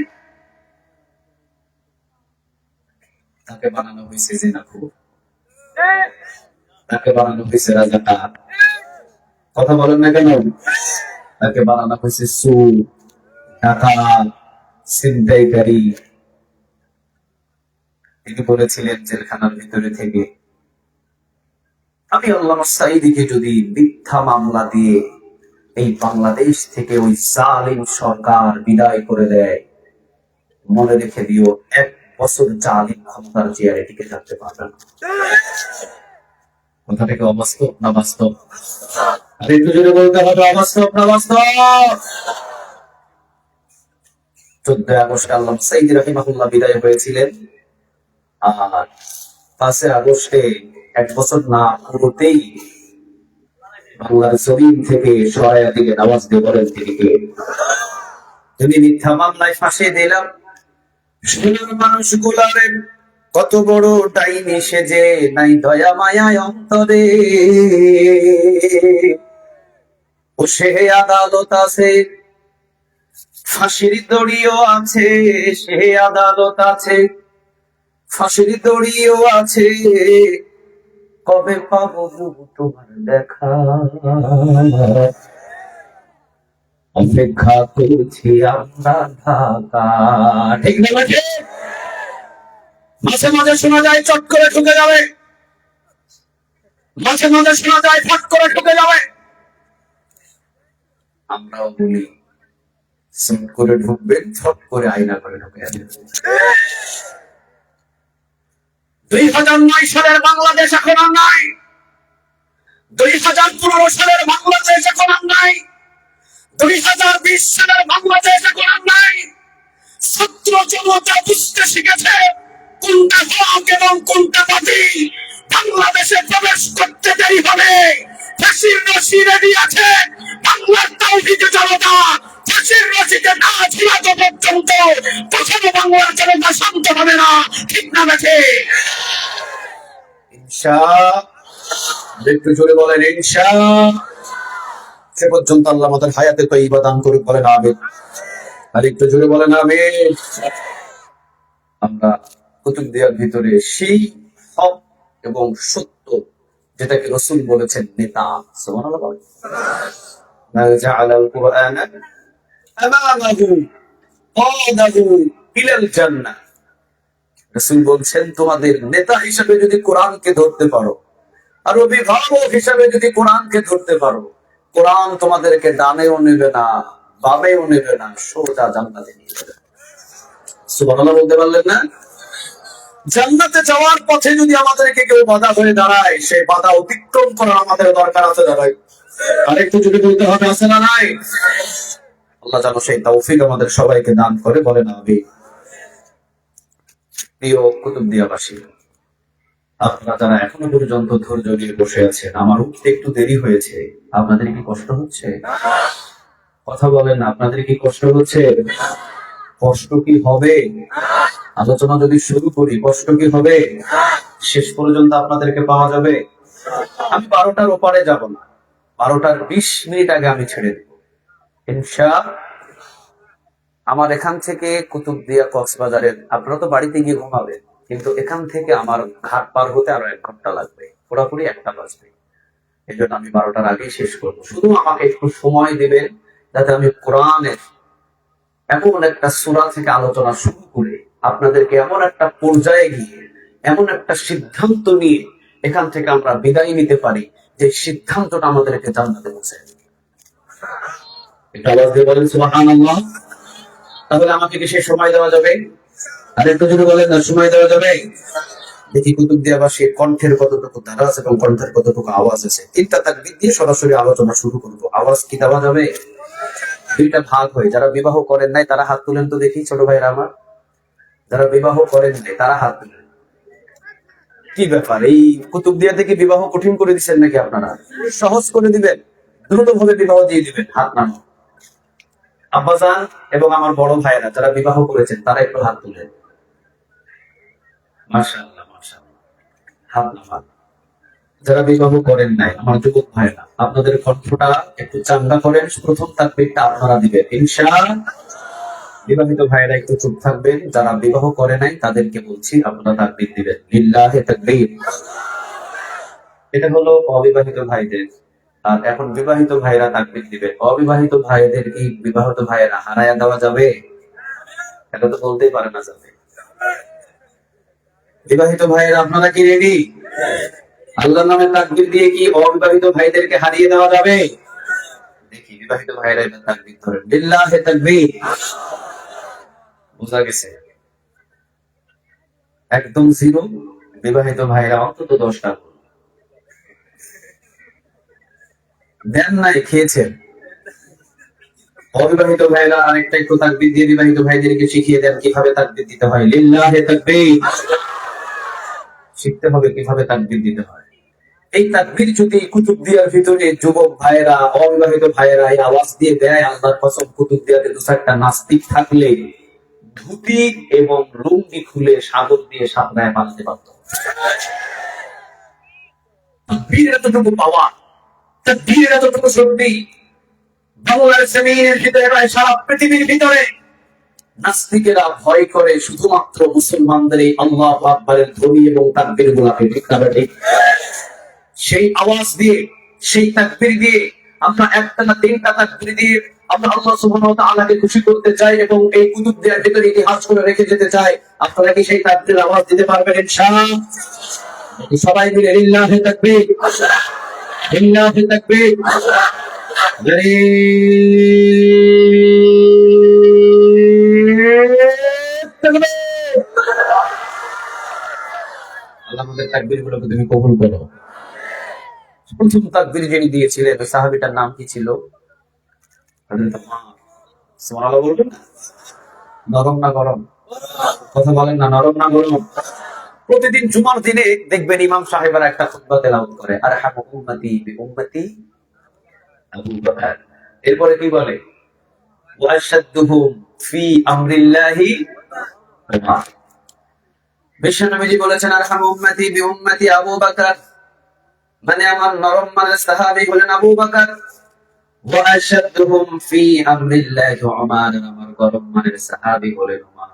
তাকে বানানো হয়েছে জিনাখু, তাকে বানানো হয়েছে রাজাকার। কথা বলেন না কেন? তাকে বানানো হয়েছে সুর, ডাকাত, ছিনতাইকারী। তিনি বলেছিলেন জেলখানার ভিতরে থেকে, আমি আল্লামা সাঈদীকে যদি মিথ্যা মামলা দিয়ে এই বাংলাদেশ থেকে ওই জালিম সরকার বিদায় করে দেয়, মনে রেখে দিও 1 বছর জালিম ক্ষমতার চেয়ারে টিকে থাকতে পারবে না। কথাটাকে অবাস্তব না বাস্তব? আর একটু জোরে বলতে হবে, অবাস্তব না বাস্তব? 14 আগস্টে আল্লামা সাঈদী রাহিমাহুল্লাহ বিদায় হয়েছিলেন, আর 5 আগস্টে 1 বছর না পুরোতেই বাংলার জমিন থেকে সরাইয়া দিকে নামাজ দিয়ে বলেন তিনি কে? তুমি মিথ্যা মামলায় ফাঁসি দিলাম সোনার মানুষ গুলারে, কত বড় ডাইনি সেজে নাই দয়া মায়ায় অন্তরে। ও সে আদালত আছে, ফাঁসির দড়িও আছে, সে আদালত আছে, ফাঁসির দড়িও আছে। কবে পাবো বুবু তোমার দেখা, অপেক্ষা করছি আমরা ঢাকা। ঠিক না বেঠে? মাঝে মাঝে শোনা যায় চট করে ঢুকে যাবে, মাঝে মাঝে শোনা যায় ফট করে ঢুকে যাবে। আমরাও বলি চট করে ঢুকবেন, ফট করে আয়না করে ঢুকে যাবেন। 2009 সালের বাংলাদেশ এখন আর নাই, 2015 সালের বাংলাদেশ এখন আর নাই, 2020 সালের বাংলাদেশ এখন আর নাই। ছাত্র জনতা বুঝতে শিখেছে কোনটা হক এবং কোনটা বাতিল। বাংলাদেশে প্রবেশ করতে দেরি হবে, ফাঁসির রশি রেডি আছে। বাংলার তাওহীদ জনতা ফাঁসির রশিতে না ঝুলানো পর্যন্ত কখনো বাংলার জনতা শান্ত হবে না। ঠিক না বেঠে? ইনশাআল্লাহ, একটু জোরে বলেন ইনশাআল্লাহ। সে পর্যন্ত আল্লাহ আমাদের হায়াতে তয়্যিবা দান করুক, বলেন আমিন। আর একটু জোরে বলেন আমিন। আমরা কুতুবদিয়ার ভিতরে সেই হক এবং সত্য যেটাকে রাসূল বলেছেন নেতা, সুবহানাল্লাহ বলেন, মা জাআলাল কুরআনা আমামাহু কাদাহু ইলাল জান্নাহ। রাসূল বলছেন তোমাদের নেতা হিসেবে যদি কোরআনকে ধরতে পারো, আর অভিভাবক হিসেবে যদি কোরআনকে ধরতে পারো, কোরআন তোমাদেরকে ডানেও নেবে না, বামেও নেবে না, সোজা জান্নাতে নিয়ে যাবে। সুবহানাল্লাহ বলতে পারলেন না? জান্নাতে যাওয়ার পথে যদি আমাদেরকে কেউ বাধা হয়ে দাঁড়ায়, সেই বাধা অতিক্রম করার আমাদের দরকার আছে না ভাই? আরেকটু যদি বলতে হবে, আছে না নাই? আল্লাহ যেন সেই তৌফিক আমাদের সবাইকে দান করে, বলেন আমিন। প্রিয় কুতুবদিয়াবাসী, আপনারা যারা এখনো পর্যন্ত ধৈর্য নিয়ে বসে আছেন, আমার উঠতে একটু দেরি হয়েছে, আপনাদের কি কষ্ট হচ্ছে? কথা বলেন, আপনাদের কি কষ্ট হচ্ছে? কষ্ট কি হবে? আলোচনা যদি শুরু করি, কষ্ট কি হবে? শেষ পর্যন্ত আপনাদেরকে পাওয়া যাবে? আমি 12টার ওপারে যাব না, 12টার 20 মিনিট আগে আমি ছেড়ে দেব ইনশাআল্লাহ। আমার এখান থেকে কুতুবদিয়া কক্সবাজারের, আপনারা তো বাড়িতে গিয়ে ঘুমাবেন, কিন্তু এখান থেকে আমার ঘাট পার হতে আরো 1 ঘন্টা লাগবে, পুরোপুরি 1টা বাজবে। এই জন্য আমি 12টার আগেই শেষ করব। শুধু আমাকে একটু সময় দিবেন, যাতে আমি কোরআনের এমন একটা সূরা থেকে আলোচনা শুরু করে আপনাদেরকে এমন একটা পর্যায়ে গিয়ে এমন একটা সিদ্ধান্ত নিয়ে এখান থেকে আমরা বিদায় নিতে পারি, যে সিদ্ধান্তটা আমাদেরকে জান্নাতে পৌঁছায়। এটা আওয়াজ দিয়ে বলেন সুবহানাল্লাহ। তাহলে আমাকে কি সেই সময় দেওয়া যাবে? আর একটু যদি বলেন না, সময় দেওয়া যাবে? দেখি কুতুবদিয়াবাসীর কণ্ঠের কতটুকু ধারা আছে এবং কণ্ঠের কতটুকু আওয়াজ আছে। 3টা তাকবীর দিয়ে সরাসরি আলোচনা শুরু করব। আওয়াজ কি দেওয়া যাবে? 2টা ভাগ হয়ে, যারা বিবাহ করেন নাই তারা হাত তুলেন তো দেখি, ছোট ভাইরা আমার। যারা বিবাহ করেন নাই তারা হাত তুলেন। কি ব্যাপার, এই কুতুবদিয়া থেকে বিবাহ কঠিন করে দিচ্ছেন নাকি আপনারা? সহজ করে দিবেন, দ্রুত ভাবে বিবাহ দিয়ে দিবেন। হাত নামো। আব্বাজান এবং আমার বড় ভাইরা যারা বিবাহ করেছেন তারা একটু হাত তুলেন। মাশাআল্লাহ মাশাআল্লাহ, হাত নামান। যারা বিবাহ করেন নাই আমার যুবক ভাইরা, আপনাদের কণ্ঠটা একটু চাঙ্গা করেন, প্রথম তাকবীরটা আপনারা দিবেন ইনশাআল্লাহ। বিবাহিত ভাইরা একটু চুপ থাকবেন, যারা বিবাহ করে নাই তাদেরকে বলছি আপনারা তাকবীর দিবেন। লিল্লাহি তাকবীর। এটা হলো অবিবাহিত ভাইদের। আর এখন বিবাহিত ভাইরা তাকবীর দিবেন। অবিবাহিত ভাইদের কি বিবাহিত ভাইরা হারায়া দেওয়া যাবে? এটা তো বলতেই পারে না যাবে। বিবাহিত ভাইরা আপনারা কি রেডি? আল্লাহর নামে তাকবীর দিয়ে কি অবিবাহিত ভাইদেরকে হারিয়ে দেওয়া যাবে? দেখি বিবাহিত ভাইরা এবার তাকবীর করেন। লিল্লাহি তাকবীর। বোঝা গেছে? একদম জিরো। বিবাহিত ভাইরা অন্তত 10টা দেন নাই, খেয়েছেন। অবিবাহিত ভাইরা আরেকটা একটু তাকবীর দিয়ে বিবাহিত ভাইদেরকে শিখিয়ে দেন কিভাবে তাকবীর দিতে হয়। লিল্লাহি তাকবীর। শিখতে হবে কিভাবে তাকবীর দিতে হয়। এই তাকবীর যদি কুতুবদিয়ার ভিতরে যুবক ভাইরা, অবিবাহিত ভাইরা এই আওয়াজ দিয়ে দেয়, আল্লাহর কসম কুতুবদিয়াতে 2-4টা নাস্তিক থাকলে ধুতি এবং লুঙ্গি খুলে সাগর দিয়ে সাঁতরায় পালাতে পারত। তাকবীরের এতটুকু পাওয়া, তাকবীরের এতটুকু শক্তি বাংলার জমিনের ভিতরে নয়, সারা পৃথিবীর ভিতরে নাস্তিকেরা ভয় করে শুধুমাত্র মুসলমানদের এই আল্লাহু আকবারের ধ্বনি এবং তাকবীর গুলাকে। ঠিক না ঠিক? সেই আওয়াজ দিয়ে, সেই তাকবীর দিয়ে আমরা একটা না তিনটা তাকবীর দিয়ে আমরা আল্লাহ সুবহানাহু ওয়া তাআলাকে খুশি করতে চাই এবং এই কুতুব দেওয়ার ভিতরে ইতিহাস করে রেখে যেতে চাই। আপনারা কি সেই তাকবীরের আওয়াজ দিতে পারবেন ইনশাআল্লাহ? সবাই মিলে লিল্লাহি তাকবীর, লিল্লাহি তাকবীর। আল্লাহ আমাদের তাকবীরগুলোকে তুমি কবুল করো। প্রথম তাকবীর যিনি দিয়েছিলেন ওই সাহাবীটার নাম কি ছিল? হযরত উমর। সুবহানাল্লাহ বলবেন না? নরম না গরম? কথা বলেন না, নরম না গরম? প্রতিদিন জুমার দিনে দেখবেন ইমাম সাহেবেরা একটা খুতবা তেলাওয়াত করে, আরহামু উম্মতি বিউম্মতি আবু বকর। এরপরে কি বলে? ওয়া আশাদ্দুহুম ফি আমরিল্লাহি উমর। বিশ্বনবীজি বলেছেন আরহামু উম্মতি বিউম্মতি আবু বকর, মানে আমার নরম মানের সাহাবী হলেন আবু বকর। ওয়া আশাদ্দুহুম ফি আমরিল্লাহি উমর, আমার গরম মানের সাহাবী হলেন উমর।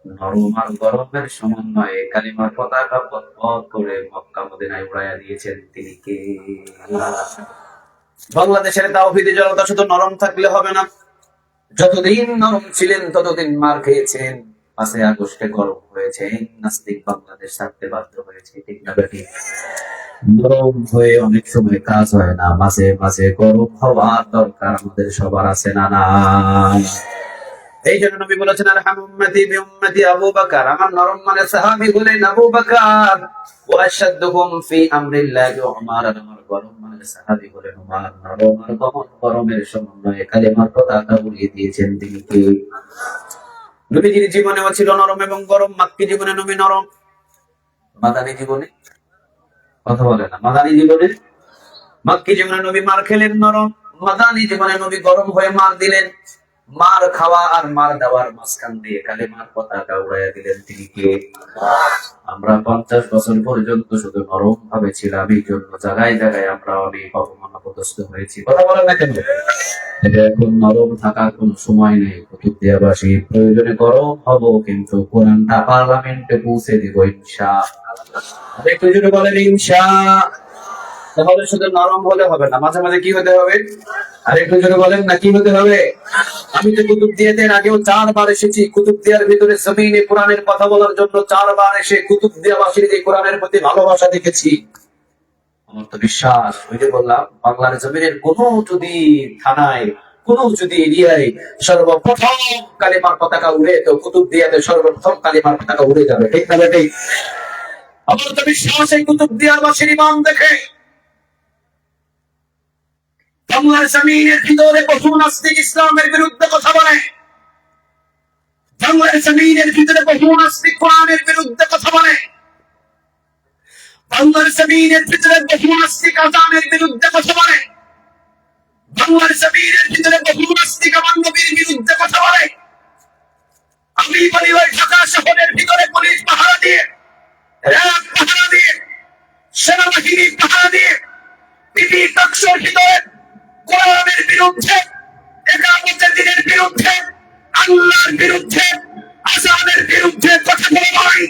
নরম আর গরমের সমন্বয়ে কালিমার পতাকা পথ করে মক্কা মদিনায় উড়াইয়া দিয়েছেন তিনি কে? বাংলাদেশের তাওহীদি জনতা শুধু নরম থাকলে হবে না, যতদিন নরম ছিলেন ততদিন মার খেয়েছেন। 5 আগস্টে গরম হয়েছে, নাস্তিক বাংলাদেশ ছাড়তে বাধ্য হয়েছে, ঠিক না বেটি? নরম হয়ে অনেক সময় কাজ হয় না, মাঝে মাঝে গরম হওয়ার দরকার আমাদের সবার আছে না? না, এই জন্য নবী বলেছেন আরহামু উম্মতি বিউম্মতি আবু বকর, আমার নরম মানের সাহাবী হলেন আবু বকর। ওয়া আশাদ্দুহুম ফি আমরিল্লাহি উমর, আমার গরম মানের সাহাবী হলেন উমর। নরম আর গরমের সমন্বয়ে কালিমার পতাকা উড়িয়ে দিয়েছেন তিনি কে? নবীজির জীবনেও ছিল নরম এবং গরম। মাক্কি জীবনে নবী নরম, মাদানী জীবনে কথা বলে না, মাদানী জীবনে মাক্কি জীবনে নবী মার খেলেন নরম, মাদানী জীবনে নবী গরম হয়ে মার দিলেন। মার খাওয়া আর মার দেওয়ার মাঝখান দিয়ে কালিমার পতাকা উড়াইয়া দিলেন তিনি কে? আমরা 50 বছর পর্যন্ত শুধু নরম ভাবে ছিলাম, এই জন্য জায়গায় জায়গায় আমরা অনেক অপমানগ্রস্ত হয়েছি। কথা বলেন না কেন? এটা এখন নরম থাকার কোন সময় নেই। কুতুবদিয়াবাসী প্রয়োজনে গরম হব, কিন্তু কোরআনটা পার্লামেন্টে পৌঁছে দিব ইনশাআল্লাহ। একটু জোরে বলেন ইনশাআল্লাহ। তাহলে শুধু নরম হলে হবে না, মাঝে মাঝে কি হতে হবে? আর একটু জোরে বলেন না, কি হতে হবে? আমি তো কুতুবদিয়াদের আগেও 4 বার এসেছি। কুতুবদিয়ার ভিতরে জমিনে কোরআনের কথা বলার জন্য 4 বার এসে কুতুবদিয়াবাসীর এই কোরআনের প্রতি ভালোবাসা দেখেছি। আমার তো বিশ্বাস, ওই যে বললাম, বাংলার জমিনের কোন যদি থানায়, কোন যদি এরিয়ায় সর্বপ্রথম কালিমার পতাকা উড়ে, তো কুতুবদিয়াতে সর্বপ্রথম কালিমার পতাকা উড়ে যাবে, ঠিক না বেটি? আমার তো বিশ্বাস এই কুতুবদিয়াবাসীর ইমান দেখে বাংলার জমিনের ভিতরে বহু নাস্তিক ইসলামের বিরুদ্ধে কথা বলে, বাংলার জমিনের ভিতরে বহু নাস্তিক কোরআনের বিরুদ্ধে কথা বলে, বাংলার জমিনের ভিতরে বহু নাস্তিক আযানের বিরুদ্ধে কথা বলে, বাংলার জমিনের ভিতরে বহু নাস্তিক আমার নবীর বিরুদ্ধে কথা বলে। আমি বলি ওই ঢাকা শহরের ভিতরে পুলিশ পাহারা দিয়ে, র্যাব পাহারা দিয়ে, সেনাবাহিনী পাহারা দিয়ে পিপি টকশোর ভিতরে কোরআনের বিরুদ্ধে, একামতের দিনের বিরুদ্ধে, আল্লাহর বিরুদ্ধে, আযানের বিরুদ্ধে কথা বলা হয়।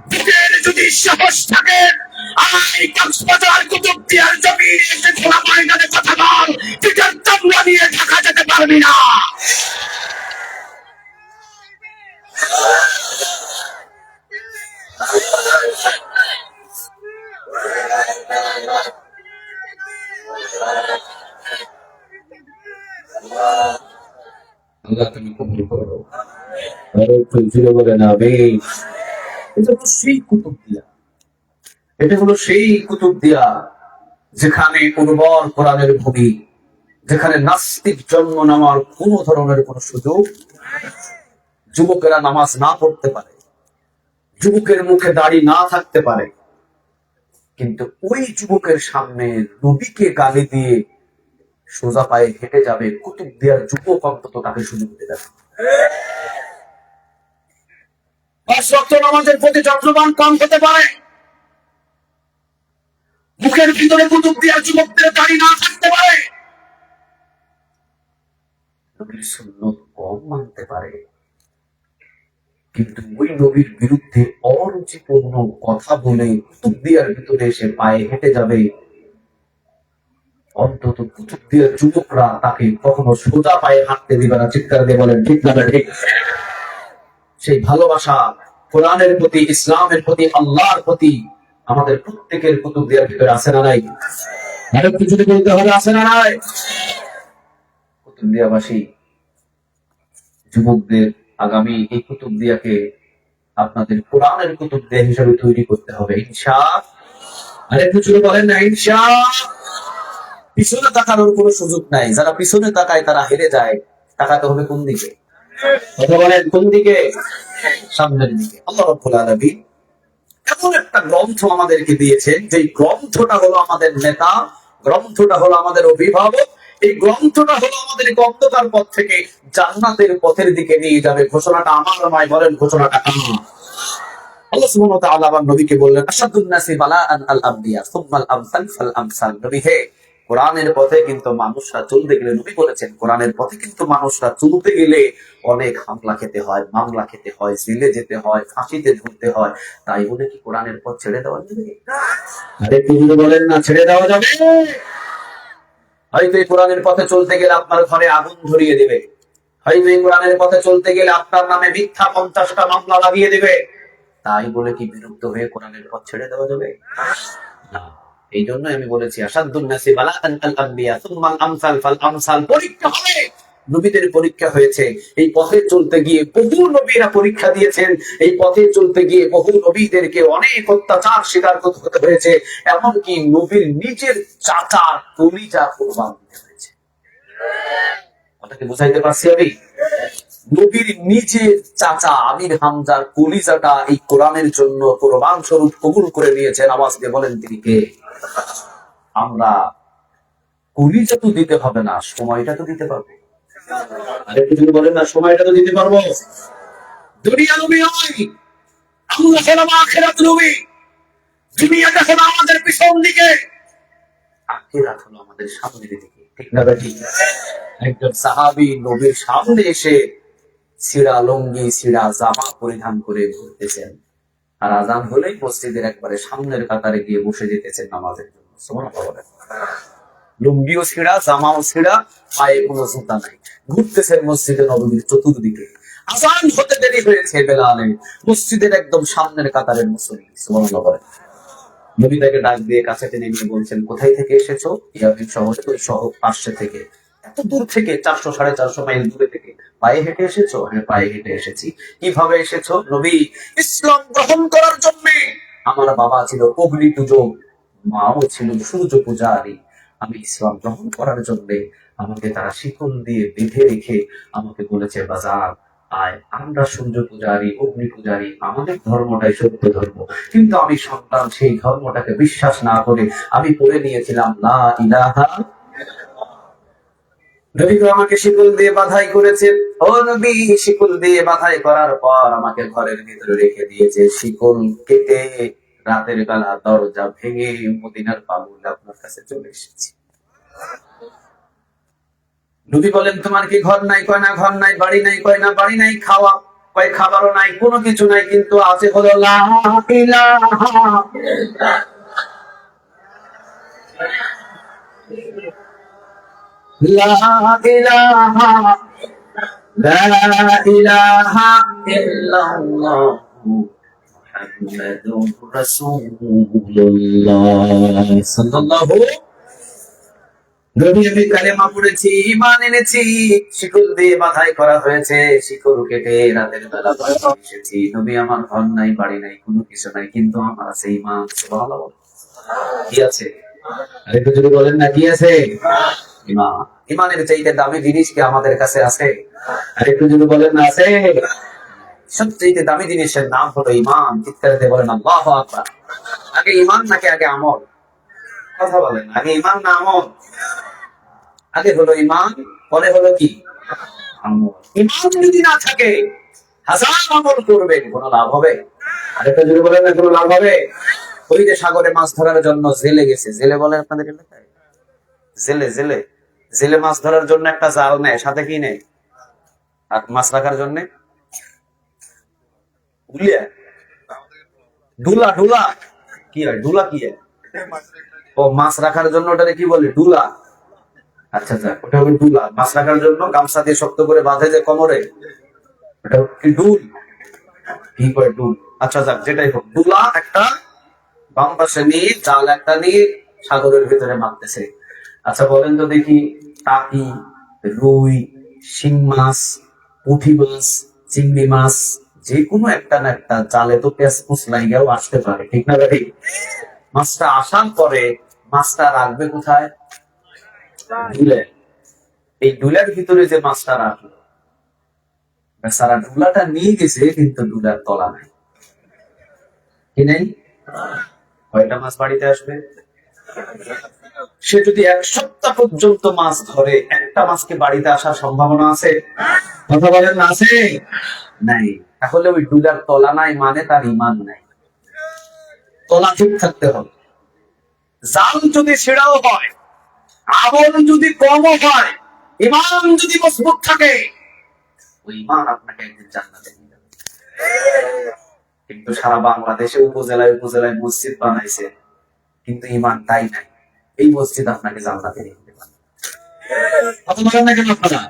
বুকের যদি সাহস থাকে, আই কক্সবাজার কুতুবদিয়ার জমিনে এসে খোলা ময়দানে কথা বল, পিটার চামড়া নিয়ে ঢাকা যেতে পারবি না। আল্লাহ তুমি কবুল করো। আর একটু জোরে বলেন আমিন। এটা তো সেই কুতুবদিয়া, এটা হলো সেই কুতুবদিয়া যেখানে উর্বর কোরআনের ভূমি, যেখানে নাস্তিক জন্ম নেওয়ার কোন ধরনের কোন সুযোগ, যুবকেরা নামাজ না পড়তে পারে, যুবকের মুখে দাড়ি না থাকতে পারে, কিন্তু ওই যুবকের সামনে নবীকে গালি দিয়ে সোজা পায়ে হেঁটে যাবে কুতুবদিয়ার যুবক, অন্তত তাকে সুযোগ দিতে দেবে। 5 ওয়াক্ত নামাজের প্রতি যত্নবান কম হতে পারে, মুখের ভিতরে কুতুবদিয়ার যুবকদের দাড়ি না থাকতে পারে, নবীর সুন্নত কম মানতে পারে, কিন্তু ওই নবীর বিরুদ্ধে অরুচিপূর্ণ কথা বলে কুতুবদিয়ার ভিতরে এসে পায়ে হেঁটে যাবে, অন্তত কুতুব দিয়ে যুবকরা তাকে কখনো সোজা পায়ে হাঁটতে দিবে না। চিৎকার দিয়ে বলেন ঠিক না ঠিক? সেই ভালোবাসা কোরআনের প্রতি, ইসলামের প্রতি, আল্লাহর প্রতি আমাদের প্রত্যেকের কুতুব দিয়ার ভিতরে আছে না নাই? আরেকটু যদি বলতে হবে, আছে না নাই? কুতুবদিয়াবাসী যুবকদের আগামী এই কুতুবদিয়াকে আপনাদের কোরআনের কুতুবদিয়া হিসাবে তৈরি করতে হবে ইনশাআল্লাহ। আরেকটু জোরে বলেন না ইনশাআল্লাহ। পিছনে তাকানোর কোনো সুযোগ নাই। যারা পিছনে তাকায় তারা হেরে যায়। তাকাতে হবে কোন দিকে? কথা বলেন কোন দিকে? সামনের দিকে। আল্লাহ রাব্বুল আলামিন এমন একটা গ্রন্থ আমাদেরকে দিয়েছেন, যে গ্রন্থটা হলো আমাদের নেতা, গ্রন্থটা হলো আমাদের অভিভাবক, এই গ্রন্থটা হলো আমাদের অন্ধকার পথ থেকে জান্নাতের পথের দিকে নিয়ে যাবে। ঘোষণাটা আমার নয়, বলেন ঘোষণাটা আমার। আল্লাহ সুবহানাহু ওয়া তাআলা আবার নবীকে বললেন, আশাদুন নাসি বালাআন আল আমবিয়া সুম্মাল আমসাল ফাল আমসাল। নবী হে, কোরআনের পথে কিন্তু মানুষরা চলতে গেলে, নবী বলেছেন কোরআনের পথে কিন্তু মানুষরা চলতে গেলে অনেক হামলা খেতে হয়, মামলা খেতে হয়, জেলে যেতে হয়, ফাঁসিতে ঝুলতে হয়। তাই বলে কি কোরআনের পথ ছেড়ে দেওয়া যাবে? আরে কিছু বলেন না, ছেড়ে দেওয়া যাবে? হয়তো এই কোরআনের পথে চলতে গেলে আপনার ঘরে আগুন ধরিয়ে দিবে, হয়তো এই কোরআনের পথে চলতে গেলে আপনার নামে মিথ্যা 50টা মামলা লাগিয়ে দিবে। তাই বলে কি বিরক্ত হয়ে কোরআনের পথ ছেড়ে দেওয়া যাবে? না। এই জন্য আমি বলেছি, আশাদুন নাসি বালাআন আল আমবিয়া সুম্মাল আমসাল ফাল আমসাল। পরীক্ষা হবে, নবীদের পরীক্ষা হয়েছে। এই পথে চলতে গিয়ে বহু নবীরা পরীক্ষা দিয়েছেন। এই পথে চলতে গিয়ে বহু নবীদেরকে অনেক অত্যাচার স্বীকার করতে হয়েছে। এমনকি নবীর নিজের চাচা কলিজা কুরবান দিতে হয়েছে। কথাকে বুঝাইতে পারছি আমি? নবীর নিজের চাচা আমির হামজার কলিজাটা এই কোরআনের জন্য কোরবান স্বরূপ কবুল করে নিয়েছেন। আওয়াজ দিয়ে বলেন তিনি কে? আমরা কলিজা তো দিতে হবে না, সময়টা তো দিতে পারবো। আরে কিছু বলেন না, সময়টা তো দিতে পারবো। দুনিয়া নবী নয়, আমরা হলাম আখিরাত নবী। দুনিয়াটা হলো আমাদের পিছন দিকে, আখিরাত হলো আমাদের সামনের দিকে। ঠিক না ঠিক? একজন সাহাবী নবীর সামনে এসে ছিঁড়া লুঙ্গি, ছিঁড়া জামা পরিধান করে ঘুরতেছেন, আর আযান হলেই মসজিদের একবারে সামনের কাতারে গিয়ে বসে যেতেছেন নামাজের জন্য। সুবহানাল্লাহ। লুঙ্গিও ছিঁড়া, জামাও ছিঁড়া, পায়ে কোনো জুতা নাই, ঘুরতেছেন মসজিদে নববীর চতুর্দিকে। আযান হতে দেরি হয়েছে বেলালে, মসজিদের একদম সামনের কাতারের মুসল্লি। সুবহানাল্লাহ। নবী তাকে ডাক দিয়ে কাছে টেনে নিয়ে বলছেন, কোথায় থেকে এসেছো? ইয়াবিন শহরে। ওই শহর পাশে থেকে। এত দূর থেকে, 400-450 মাইল দূরে থেকে পায়ে হেঁটে এসেছো? হ্যাঁ, পায়ে হেঁটে এসেছি। কিভাবে এসেছো? নবী, ইসলাম গ্রহণ করার জন্য। আমার বাবা ছিল অগ্নি পূজক, মাও ছিল সূর্য পূজারী। আমি ইসলাম গ্রহণ করার জন্য আমাকে তারা শিকল দিয়ে বেঁধে রেখে আমাকে বলেছে, বাজার আয়, আমরা সূর্য পূজারী, অগ্নি পূজারী, আমাদের ধর্মটাই সত্য ধর্ম। কিন্তু আমি সন্তান, সেই ধর্মটাকে বিশ্বাস না করে আমি পড়ে নিয়েছিলাম লা ইলাহা। নবী আমাকে শিকল দিয়ে বাঁধাই করেছে। ও নবী, শিকল দিয়ে বাঁধাই করার পর আমাকে ঘরের ভিতরে রেখে দিয়েছে। শিকল কেটে রাতের বেলা দরজা ভেঙে মদিনার পালুল আপনার কাছে চলে এসেছি। নবী বলেন, তোমার কি ঘর নাই? কয় না ঘর নাই। বাড়ি নাই? কয় না বাড়ি নাই। খাওয়া? কয় খাবারও নাই, কোনো কিছু নাই, কিন্তু আছে হলো লা ইলাহা। লা ইলাহা, লা ইলাহা ইল্লাল্লাহ মুহাম্মাদুর রাসূলুল্লাহ সাল্লাল্লাহু। নবী, আমি কালেমা পড়েছি, ঈমান এনেছি। শিকল দিয়ে বাঁধাই করা হয়েছে, শিকল কেটে রাতের বেলা বাড়ি এসেছি। নবী, আমার ঘর নাই, বাড়ি নাই, কোনো কিছু নাই, কিন্তু আমার আছে ঈমান। সুবহানাল্লাহ। কি আছে? আরেকটু যদি বলেন না, কি আছে? ঈমান। ঈমানের চাইতে দামি জিনিস কি আমাদের কাছে আছে? আরেকটু যদি বলেন না, আছে? সবচেয়ে দামি জিনিসের নাম হলো ঈমান। চিৎকার দিয়ে বলেন আল্লাহু আকবার। আগে ঈমান নাকি আগে আমল? কথা বলেন, আগে ঈমান না আমল? আগে হলো ঈমান, পরে হলো কি? আমল। ঈমান যদি না থাকে, হাজার আমল করবেন, কোনো লাভ হবে? আরেকটা যদি বলেন না, কোনো লাভ হবে? ওই যে সাগরে মাছ ধরার জন্য জেলে গেছে, জেলে বলে আপনাদের এলাকায়? জেলে জেলে জেলে মাছ ধরার জন্য একটা জাল নেয়, সাথে কি নেয়? আর মাছ রাখার জন্য ডুলা। ডুলা কি হয়? ডুলা কি হয়? ও, মাছ রাখার জন্য ওটাকে কি বলে? ডুলা। আচ্ছা আচ্ছা, ওটা হবে ডুলা, মাছ রাখার জন্য গামছা দিয়ে শক্ত করে বাঁধে যে কোমরে, ওটা কি ডুল? কি করে ডুল? আচ্ছা যাক, যেটাই হোক, ডুলা একটা বাম পাশে নিয়ে, জাল একটা নিয়ে সাগরের ভিতরে মারতেছে। আচ্ছা বলেন তো দেখি, টাকি, রুই, শিং মাছ, পুঁটি মাছ, চিংড়ি মাছ, যে কোনো একটা না একটা জালে তো পেঁচ পুচ লাইগাও আসতে পারে, ঠিক না ভাই? মাছটা আসার পরে মাছটা রাখবে কোথায়? ডুলে। এই ডুলার ভিতরে যে মাছটা রাখলো, সারা ডুলাটা নিয়ে গেছে, কিন্তু ডুলার তলা নাই। কি নেই? কয়টা মাছ বাড়িতে আসবে? সে যদি 1 সপ্তাহ পর্যন্ত মাছ ধরে, একটা মাছকে বাড়িতে আসার সম্ভাবনা আছে? কথা বলেন না, আছে? নাই। তাহলে ওই ডুলার তলা নাই মানে তার ইমান নাই। তলা ঠিক থাকতে হবে। জাল যদি ছেড়াও হয়, আমল যদি কমও হয়, ইমান যদি মজবুত থাকে, ওই ইমান আপনাকে একদিন জান্নাতে নিয়ে যাবে। কিন্তু সারা বাংলাদেশে উপজেলায় উপজেলায় মসজিদ বানাইছে, কিন্তু ইমান তাই নাই। এই মসজিদ আপনাকে জান্নাতে নিয়ে যেতে পারে। কথা বলেন না কেন আপনারা?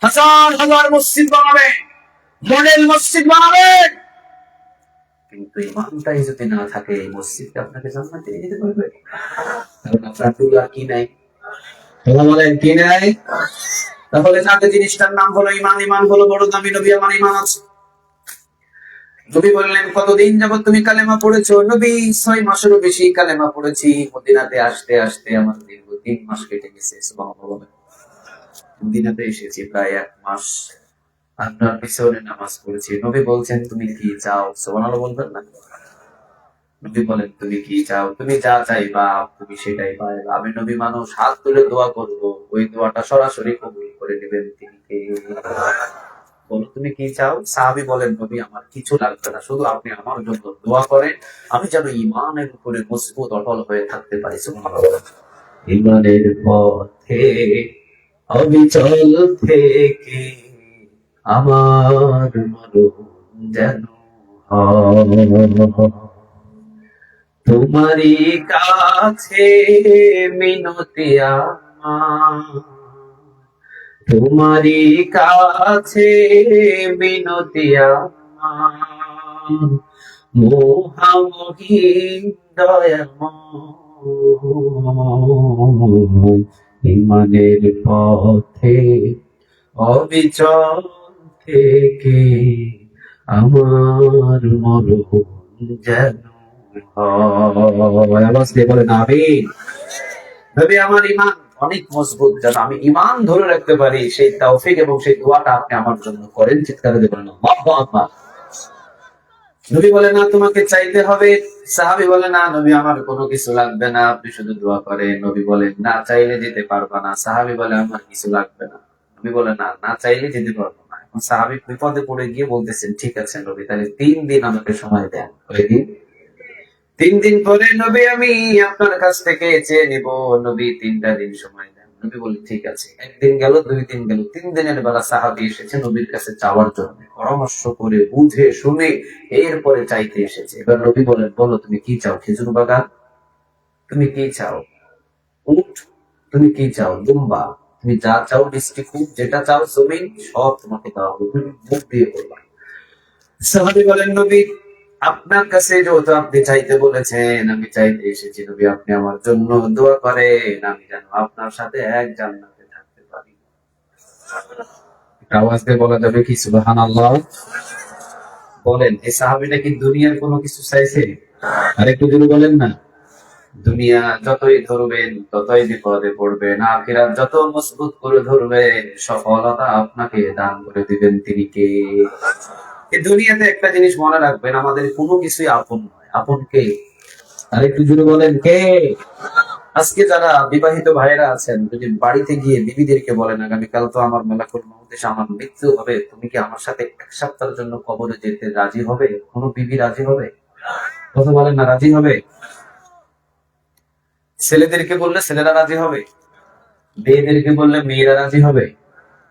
হাজার হাজার মসজিদ বানাবে, মডেল মসজিদ বানাবে, কিন্তু ইমানটাই যদি না থাকে, এই মসজিদটা আপনাকে জান্নাতে নিয়ে যেতে পারবে? কারণ আপনার ডুলা কি নাই? কথা বলেন, কি নাই? তাহলে যাতে জিনিসটার নাম হলো ইমান। ইমান হলো বড় দামি, নবী আমার ইমান আছে। নবী বললেন, কতদিন যাবত তুমি কালেমা পড়েছো? নবী 6 মাসেরও বেশি কালেমা পড়েছি। মদিনাতে আসতে আসতে আমার দীর্ঘ 3 মাস কেটে গেছে। সুবহানাল্লাহ। মদিনাতে এসেছি প্রায় 1 মাস, আপনার পিছনে নামাজ পড়েছি। নবী বলছেন, তুমি কি চাও? সুবহানাল্লাহ বলবেন না? নবী বলেন, তুমি কি চাও? তুমি যা চাইবা তুমি সেটাই পাইবা। আমি নবী মানুষ, হাত তুলে দোয়া করব, ওই দোয়াটা সরাসরি কবুল করে নেবেন তিনি কে? বলো তুমি কি চাও? সাহাবী বলেন, নবী আমার কিছু লাগবে না, শুধু আপনি আমার জন্য দোয়া করেন, আমি যেন ইমানের উপরে মজবুত অটল হয়ে থাকতে পারি। সুবহানাল্লাহ। ইমানের পথে অবিচল থেকে আমার মরণ যেন হয়। তোমারই কাছে মিনতি আমার, তোমারই কাছে মিনতি আমার, মোহামহিম দয়াময়, ইমানের পথে অবিচল থেকে আমার মরণ যেন হয়। আওয়াজ দিয়ে বলেন আমিন। নবী আমার ইমান অনেক মজবুত, যেন আমি ইমান ধরে রাখতে পারি, সেই তৌফিক এবং সেই দোয়াটা আপনি আমার জন্য করেন। চিৎকার দিয়ে বলেন আল্লাহু আকবার। নবী বলে, না তোমাকে চাইতে হবে। সাহাবী বলে, না নবী আমার কোনো কিছু লাগবে না, আপনি শুধু দোয়া করেন। নবী বলেন, না চাইলে যেতে পারবা না। সাহাবী বলে, আমার কিছু লাগবে না। নবী বলে, না না চাইলে যেতে পারবো না। এখন সাহাবী বিপদে পড়ে গিয়ে বলতেছেন, ঠিক আছে নবী, তাহলে 3 দিন আমাকে সময় দেন। কয়দিন? 3 দিন পরে নবী আমি আপনার কাছ থেকে চেয়ে নিব। নবী 3টা দিন সময় দেন। নবী বলে, ঠিক আছে। 1 দিন গেল, 2 দিন গেল, 3 দিনের বেলা সাহাবী এসেছে নবীর কাছে চাওয়ার জন্য, পরামর্শ করে বুঝে শুনে এরপরে চাইতে এসেছে। এবার নবী বলেন, বলো তুমি কি চাও? খেজুর বাগান? তুমি কি চাও? উট? তুমি কি চাও? দুম্বা? তুমি যা চাও, বৃষ্টি, খুব যেটা চাও, জমিন, সব তোমাকে দেওয়া হবে, তুমি মুখ দিয়ে বলবা। সাহাবী বলেন, নবী আপনার কাছে যেহেতু আপনি চাইতে বলেছেন, আমি চাইতে এসেছি। নবী আপনি আমার জন্য দোয়া করেন, আমি যেন আপনার সাথে এক জান্নাতে থাকতে পারি। আওয়াজ দিয়ে বলা যাবে কি সুবহানাল্লাহ? বলেন, এই সাহাবীটা কি দুনিয়ার কোনো কিছু চাইছে? আর একটু জোরে বলেন না। দুনিয়া যতই ধরবেন ততই বিপদে পড়বেন, আখিরাত যত মজবুত করে ধরবেন সফলতা আপনাকে দান করে দিবেন তিনি কে? এই দুনিয়াতে একটা জিনিস মনে রাখবেন, আমাদের কোনো কিছুই আপন নয়। আপন কে? আর একটু জোরে বলেন, কে? আজকে যারা বিবাহিত ভাইয়েরা আছেন, যদি বাড়িতে গিয়ে বিবিদেরকে বলেন, আগামীকাল তো আমার মালাকুল মউত এসে আমার মৃত্যু হবে, তুমি কি আমার সাথে 1 সপ্তাহের জন্য কবরে যেতে রাজি হবে? কোনো বিবি রাজি হবে? কথা বলেন না, রাজি হবে? ছেলেদেরকে বললে ছেলেরা রাজি হবে? মেয়েদেরকে বললে মেয়েরা রাজি হবে?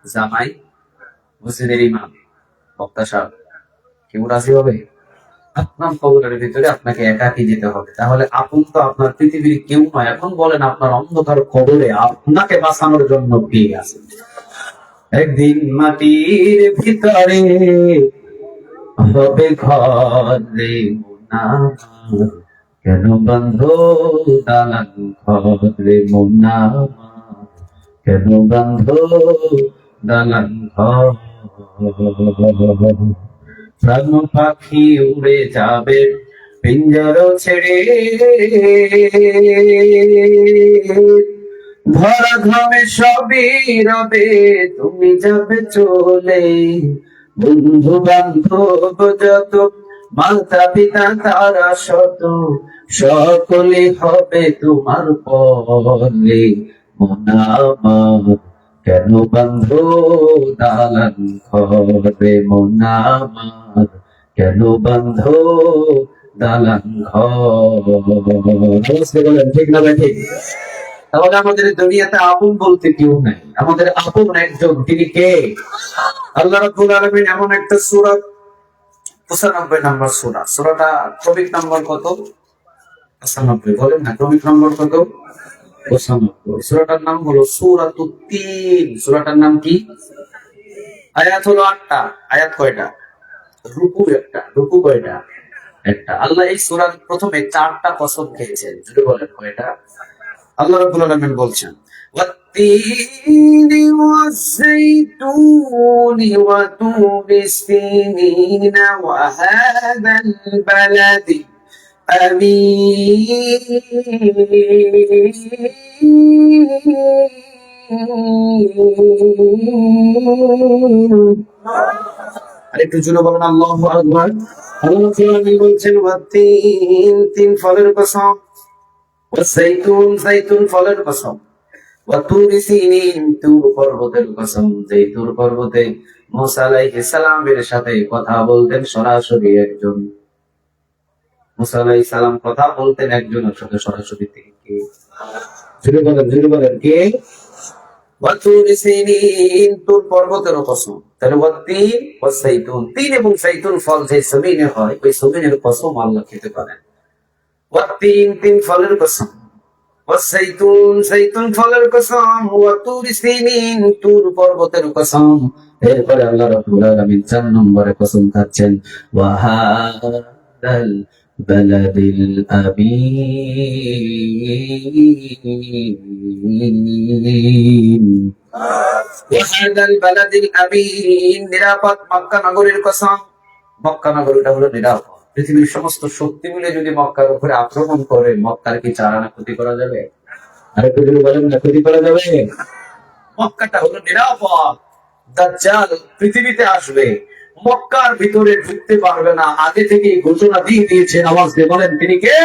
জামাই, মসজিদের ইমাম, বক্তা সাহেব, কেউ রাজি হবে? আপনার কবরের ভিতরে আপনাকে একাকী যেতে হবে। তাহলে আপন তো আপনার পৃথিবীর কেউ নয়। এখন বলেন আপনার অন্ধকার কবরে আপনাকে বাঁচানোর জন্য কে আছে? একদিন মাটির ভিতরে হবে ঘর রে মোনা, কেন বন্ধ দালান ঘর রে মোনা, কেন বন্ধ দালান ঘর। প্রাণ পাখি উড়ে যাবে পিঞ্জর ছেড়ে, ধরা ঘামে সবই রবে তুমি যাবে চলে। বন্ধু বান্ধব যত, মাতা পিতা তারা শত, সকলে হবে তোমার পরে। মোনা আমার কেন বন্ধ দালান ঘরে, মোনা আমার কেন বন্ধ দালান ঘর। বলেন ঠিক না ভাই? ঠিক। তাহলে আমাদের দুনিয়াতে আপন বলতে কেউ নাই, আমাদের আপন একজন, তিনি কে? আল্লাহ রাব্বুল আলামিন এমন একটা সূরা, 95 নম্বর সূরা, সূরাটা ক্রমিক নম্বর কত? 95। বলেন না, ক্রমিক নম্বর কত? 95। সূরাটার নাম হলো সূরাতুত তিন। সূরাটার নাম কি? আয়াত হলো 8টা। আয়াত কয়টা? রুকু একটা। রুকু কয়টা? একটা। আল্লাহ এই সূরার প্রথমে 4টা কসম খেয়েছেন। যদি বলেন কয়টা? আল্লাহ রাব্বুল আলামিন বলছেন, ওয়াত-তিনি ওয়াজ-যাইতুনি ওয়া তুরি সিনিন ওয়া হাযাল বালাদি আমিন। আরেকটু জোরে বলুন আল্লাহু আকবার। আল্লাহ রাব্বুল আলামিন বলছেন, ওয়াত-তিন, তিন ফলের কসম, ওয়াজ-যাইতুন, যাইতুন ফলের কসম, ওয়া তুরি সিনিন, তুর পর্বতের কসম, যে তুর পর্বতে মুসা আলাইহিস সালামের সাথে কথা বলতেন সরাসরি একজন। মুসা আলাইহিস সালাম কথা বলতেন একজনের সাথে সরাসরি। তিনি কে? জোরে বলেন, জোরে বলেন, কে? ওয়া তুরি সিনিন, তুর পর্বতের কসম। তাহলে ওয়াত-তিন ওয়াজ-যাইতুন, তিন এবং যাইতুন ফল যে জমিনে হয়, ওই জমিনের কসম আল্লাহ খেতে পারেন। ওয়াত-তিন, তিন ফলের কসম, ওয়াজ-যাইতুন, যাইতুন ফলের কসম, ওয়া তুরি সিনিন, তুর পর্বতের কসম। এরপরে আল্লাহ রাব্বুল আলামিন 4 নম্বরে কসম খাচ্ছেন, ওয়া হাযাল বালাদিল আমিন। ওয়া হাযাল বালাদিল আমিন, নিরাপদ মক্কা নগরীর কসম। মক্কা নগরীটা হলো নিরাপদ। পৃথিবীর সমস্ত শক্তি মিলে যদি মক্কার উপরে আক্রমণ করে, মক্কার কি চারানা ক্ষতি করা যাবে? আরেকটু যদি বলেন না, ক্ষতি করা যাবে? মক্কাটা হলো নিরাপদ। দাজ্জাল পৃথিবীতে আসবে, মক্কার ভিতরে ঢুকতে পারবে না, আগে থেকেই ঘোষণা দিয়ে দিয়েছেন। আওয়াজ দিয়ে বলেন, তিনি কে?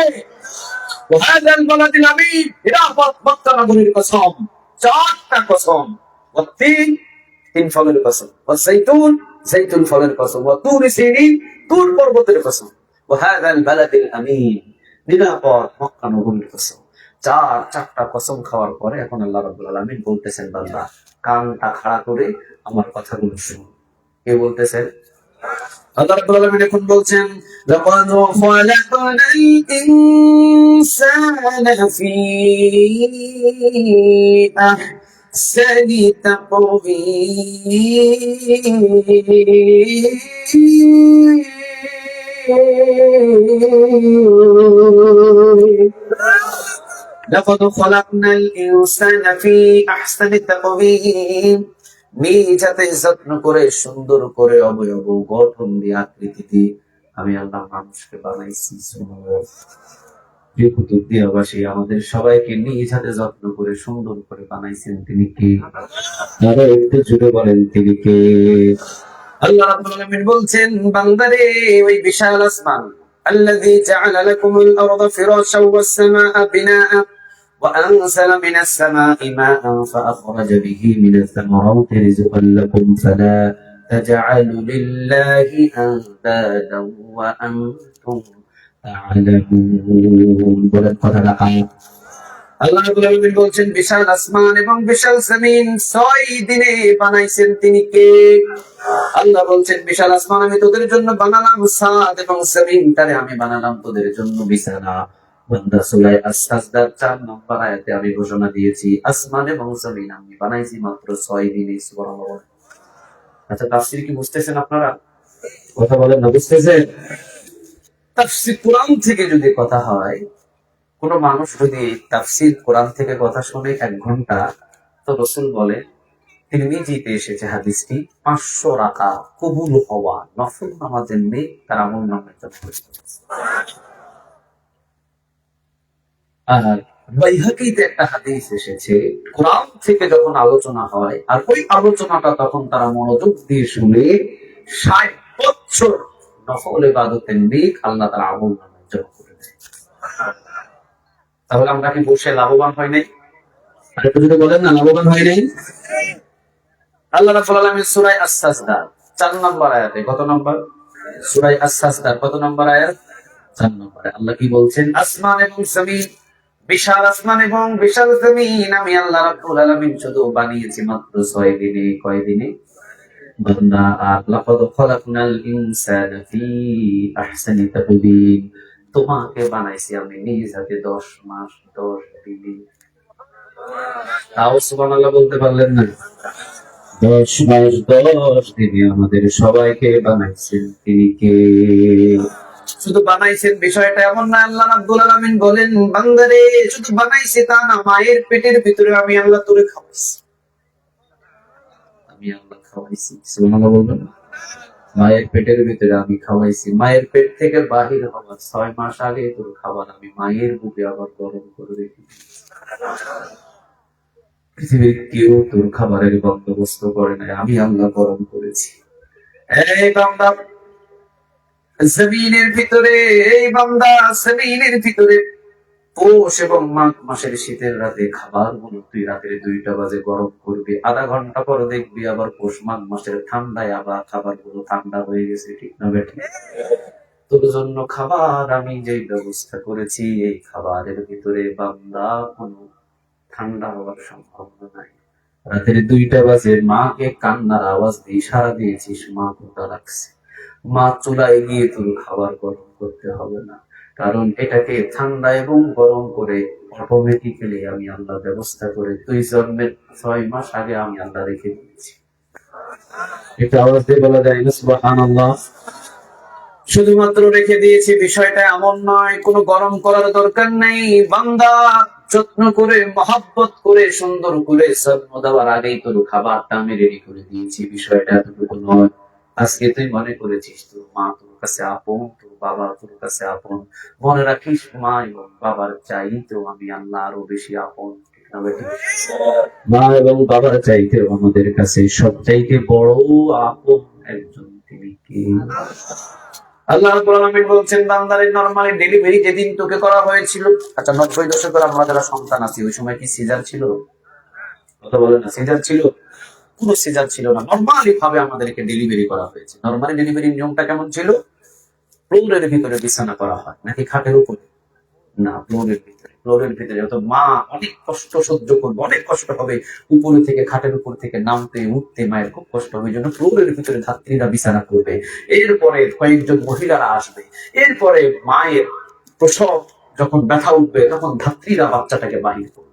ওয়াহাদাল বালাদিল আমিন, নিরাপদ মক্কা নগরীর কসম। 4টা কসম। ওয়াত-তিন, তিন ফলের কসম, ওয়াজ-যাইতুন, যাইতুন ফলের কসম, ওয়া তুরি সিনিন, তুর পর্বতের কসম, ওয়াহাদাল বালাদিল আমিন, নিরাপদ মক্কা নগরীর কসম। 4টা কসম খাওয়ার পরে এখন আল্লাহ রাব্বুল আলামিন বলতেছেন, বান্দা কানটা খাড়া করে আমার কথাগুলো শুনো। কে বলতেছেন? আল্লাহ রাব্বুল আলামিন এখন বলছেন, লাকাদ খালাকনাল ইনসানা ফি আহসানি তাকওয়িম। লাকাদ খালাকনাল ইনসানা ফি আহসানি তাকওয়িম, নিজাতে যত্ন করে সুন্দর করে অবয়ব গঠন দিয়ে আকৃতি দিয়ে আমি আল্লাহ মানুষকে বানাইছি। কুতুবদিয়াবাসী আমাদের সবাইকে নিজ হাতে যত্ন করে সুন্দর করে বানাইছেন। তিনি কে? আরো একটু জুড়ে বলেন, তিনি কে? আল্লাহ রাব্বুল আলামিন বলছেন, বান্দারে ওই বিশাল আসমান, আল্লাযী জাআলা লাকুমুল আরদা ফিরাশাও ওয়াস সামাআ বিনাআ وأنزل من السماء ماء فأخرج به من الثمرات رزقا لكم فلا تجعلوا لله أندادا وأنتم تعلمون। বলেন কথাটা আল্লাহ রাব্বুল আলামিন বলছেন বিশাল আসমান এবং বিশাল জমিন 6 দিনে বানাইছেন তিনি কে? আল্লাহ বলছেন বিশাল আসমান আমি তোদের জন্য বানালাম সাদ এবং জমিনটারে আমি বানালাম তোদের জন্য বিছানা। বান্দা সূরা আস-সাজদার 4 নম্বর আয়াতে আমি ঘোষণা দিয়েছি আসমান এবং জমিন আমি বানাইছি মাত্র 6 দিনে। সুবহানাল্লাহ। আচ্ছা তাফসীর কি বুঝতেছেন আপনারা? কথা বলেন না, বুঝতেছেন? তাফসীর কোরআন থেকে যদি কথা হয়, কোন মানুষ যদি তাফসীর কোরআন থেকে কথা শুনে 1 ঘন্টা, তো রাসূল বলে তিরমিজিতে এসেছে হাদিসটি 500 রাকাত কবুল হওয়া নফল নামাজের নেক তার আমলনামায় যথেষ্ট। আর বাইহাকিতে একটা হাদিস এসেছে কোরআন থেকে যখন আলোচনা হয় আর ওই আলোচনাটা তখন তারা মনোযোগ দিয়ে শুনে 60 বছর নফল ইবাদতের নেক আল্লাহ তাআলা আমলনামায় জমা করে দেয়। তাহলে আমরা কি বসে লাভবান হয় নাই? আর একটু যদি বলেন না লাভবান হয় নাই? আল্লাহ রাব্বুল আলামিন সূরা আস-সাজদা 4 নম্বর আয়াতে, কত নম্বর? সূরা আস-সাজদা কত নম্বর আয়াত? 4 নম্বরে আল্লাহ কি বলছেন? আসমান এবং জমিন, বিশাল আসমান এবং বিশাল জমিন আমি আল্লাহ রাব্বুল আলামিন শুধু বানিয়েছি মাত্র 6 দিনে। কয় দিনে? বান্দা লাকাদ খালাকনাল ইনসানা ফি আহসানি তাকওয়িম, তোমাকে বানাইছি আমি নিজ হাতে 10 মাস 10 দিনে। তাও সুবহানাল্লাহ বলতে পারলেন না? 10 মাস 10 দিনে আমাদের সবাইকে বানাইছেন তিনি কে? শুধু বানাইছেন বিষয়টা এমন না। আল্লাহ রাব্বুল আলামিন বলেন বান্দারে শুধু বানাইছে তা না, মায়ের পেটের ভিতরে আমি আল্লাহ তোরে খাওয়াইছি। আমি আল্লাহ খাওয়াইছি। সুবহানাল্লাহ বলবেন। মায়ের পেটের ভিতরে আমি খাওয়াইছি। মায়ের পেট থেকে বাহির হওয়ার 6 মাস আগে তোর খাবার আমি মায়ের বুকে আবার গরম করে রেখে পৃথিবীর কেউ তোর খাবারের বন্দোবস্ত করে নাই, আমি আল্লাহ গরম করেছি। এই বান্দা জমিনের ভিতরে, এই বান্দা জমিনের ভিতরে পৌষ এবং মাঘ মাসের শীতের রাতে খাবার গুলো তুই রাতের 2টা বাজে গরম করবি, আধা ঘন্টা পরে দেখবি আবার পৌষ মাঘ মাসের ঠান্ডায় আবার খাবার গুলো ঠান্ডা হয়ে গেছে। ঠিক না বেঠিক? তোর জন্য খাবার আমি যে ব্যবস্থা করেছি এই খাবারের ভিতরে বান্দা কোনো ঠান্ডা হওয়ার সম্ভাবনা নাই। রাতের 2টা বাজে মাকে কান্নার আওয়াজ দিয়ে ইশারা দিয়েছিস, মা কোথা রাখছে। মা চুলায় গিয়ে তোর খাবার গরম করতে হবে না, কারণ এটাকে ঠান্ডা এবং গরম করে অটোমেটিক্যালি আমি আল্লাহ ব্যবস্থা করে তুই জন্মের 6 মাস আগে আমি আল্লাহ রেখে দিয়েছি। এটা আওয়াজ দিয়ে বলা যায় না সুবহানাল্লাহ? শুধুমাত্র রেখে দিয়েছি বিষয়টা এমন নয়, কোনো গরম করার দরকার নেই। বান্দা যত্ন করে মহব্বত করে সুন্দর করে জন্ম দেওয়ার আগেই তোর খাবারটা আমি রেডি করে দিয়েছি। বিষয়টা এতটুকু নয়। আজকে তুই মনে করেছিস তোর মা তোর কাছে আপন, তোর বাবা তোর কাছে আপন। মনে রাখিস মা এবং বাবার চাইতেও আমি আল্লাহ আরো বেশি আপন। ঠিক না বেঠিক? মা এবং বাবার চাইতেও আমাদের কাছে সবচাইতে বড় আপন একজন তিনি কে? আল্লাহ রাব্বুল আলামিন বলছেন বান্দারে নরমালি ডেলিভারি যেদিন তোকে করা হয়েছিল, আচ্ছা 90 দশকের আমরা যারা সন্তান আছি ওই সময় কি সিজার ছিল? কথা বলে না, সিজার ছিল? কোনো সিজার ছিল না, নরমালি ভাবে আমাদেরকে ডেলিভারি করা হয়েছে। নরমালি ডেলিভারির নিয়মটা কেমন ছিল? ফ্লোরের ভিতরে বিছানা করা হয় নাকি খাটের উপরে? না, ফ্লোরের ভিতরে। ফ্লোরের ভিতরে তো মা অনেক কষ্ট সহ্য করবে, অনেক কষ্ট হবে উপরে থেকে খাটের উপর থেকে নামতে উঠতে, মায়ের খুব কষ্ট হবে। জন্য ফ্লোরের ভিতরে ধাত্রীরা বিছানা করবে। এরপরে কয়েকজন মহিলারা আসবে। এরপরে মায়ের প্রসব যখন ব্যথা উঠবে তখন ধাত্রীরা বাচ্চাটাকে বাহির করবে।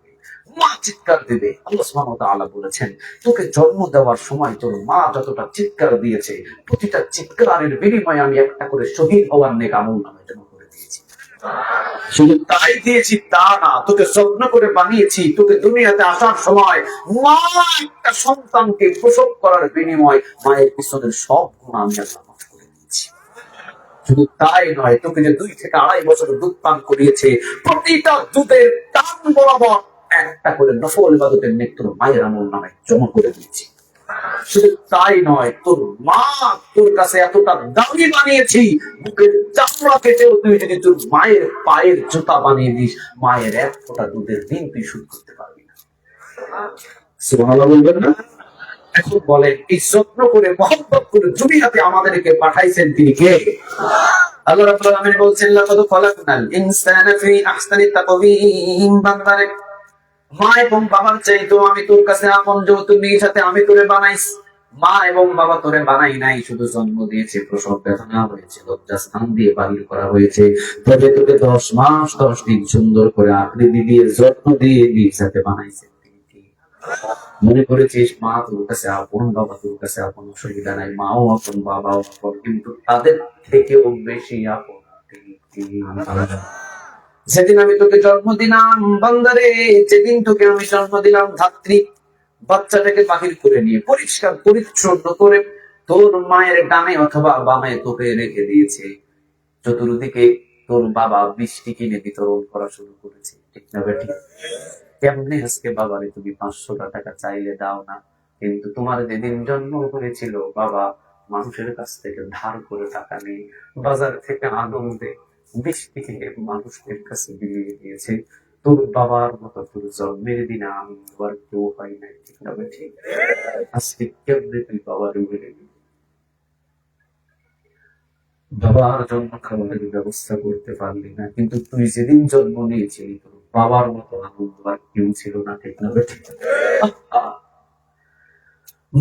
মা চিৎকার দেবে। আল্লাহ সুবহানাহু ওয়া তাআলা বলেছেন তোকে জন্ম দেওয়ার সময় তোর মা যতটা চিৎকার দিয়েছে প্রতিটা চিৎকারের বিনিময়ে আমি একটা করে শহীদ হওয়ার নেক আমলনামায় জমা করে দিয়েছি। শুধু তাই দিয়েছি তা না, তোকে যত্ন করে বানিয়েছি। তোকে দুনিয়াতে আসার সময় মা একটা সন্তানকে প্রসব করার বিনিময় মায়ের পিছনের সব গুনাহ আমি আল্লাহ মাফ করে দিয়েছি। শুধু তাই নয়, তোকে যে 2 থেকে 2.5 বছর দুধ পান করিয়েছে প্রতিটা দুধের টান বরাবর একটা করে নফল ইবাদতের নেক তোর মায়ের আমলনামায় জমা করে দিয়েছি। শুধু তাই নয়, তোর মা তোর কাছে এতটা দামি বানিয়েছি, বুকের চামড়া কেটেও তুই যদি তোর মায়ের পায়ের জুতা বানিয়ে দিস, মায়ের 1 ফোঁটা দুধের ঋণ তুই শোধ করতে পারবি না। সুবহানাল্লাহ বলবেন না? এখন বলেন এই যত্ন করে মহব্বত করে দুনিয়াতে আমাদেরকে পাঠাইছেন তিনি কে? আল্লাহ রাব্বুল আলামিন বলছেন লাকাদ খালাকনাল ইনসানা ফি আহসানি তাকওয়িম। বান্দারে মা এবং বাবার চাইতো আমি তোর কাছে আপন, যেহেতু নিজ হাতে আমি তোরে বানাইছি। মা এবং বাবা তোরে বানাই নাই, শুধু জন্ম দিয়েছে, প্রসব বেদনা হয়েছে, লজ্জা স্থান দিয়ে বাহির করা হয়েছে, তবে তোকে 10 মাস 10 দিন সুন্দর করে আকৃতি দিয়ে যত্ন দিয়ে নিজ হাতে বানাইছে। মনে করেছিস মা তোর কাছে আপন, বাবা তোর কাছে আপন, অসুবিধা নাই, মাও আপন বাবাও আপন, কিন্তু তাদের থেকেও বেশি আপন তিনি। যেদিন আমি তোকে জন্ম দিলাম বান্দারে, যেদিন তোকে আমি জন্ম দিলাম, ধাত্রী বাচ্চাটাকে বাহির করে নিয়ে পরিষ্কার পরিচ্ছন্ন করে তোর মায়ের ডানে অথবা বামে তোকে রেখে দিয়েছে। চতুর্দিকে তোর বাবা বৃষ্টি কিনে বিতরণ করা শুরু করেছে, ঠিক না বেঠিক? কেমনে আজকে বাবারে তুমি 500 টাকা চাইলে দাও না, কিন্তু তোমার যেদিন জন্ম হয়েছিল বাবা মানুষের কাছ থেকে ধার করে টাকা নেই, বাজার থেকে আনন্দে বৃষ্টি কিনে মানুষের কাছে বিলিয়ে দিয়েছে। তোর বাবার মতো তোর জন্মের দিন আমি আর কেউ হয় নাই, ঠিক না বেঠিক? আজকে কেমনে তুই বাবার মেরে দিবি? বাবার জন্য খাবারের ব্যবস্থা করতে পারলি না, কিন্তু তুই যেদিন জন্ম নিয়েছিলি তোর বাবার মতো আনন্দ আর কেউ ছিল না, ঠিক না বেঠিক?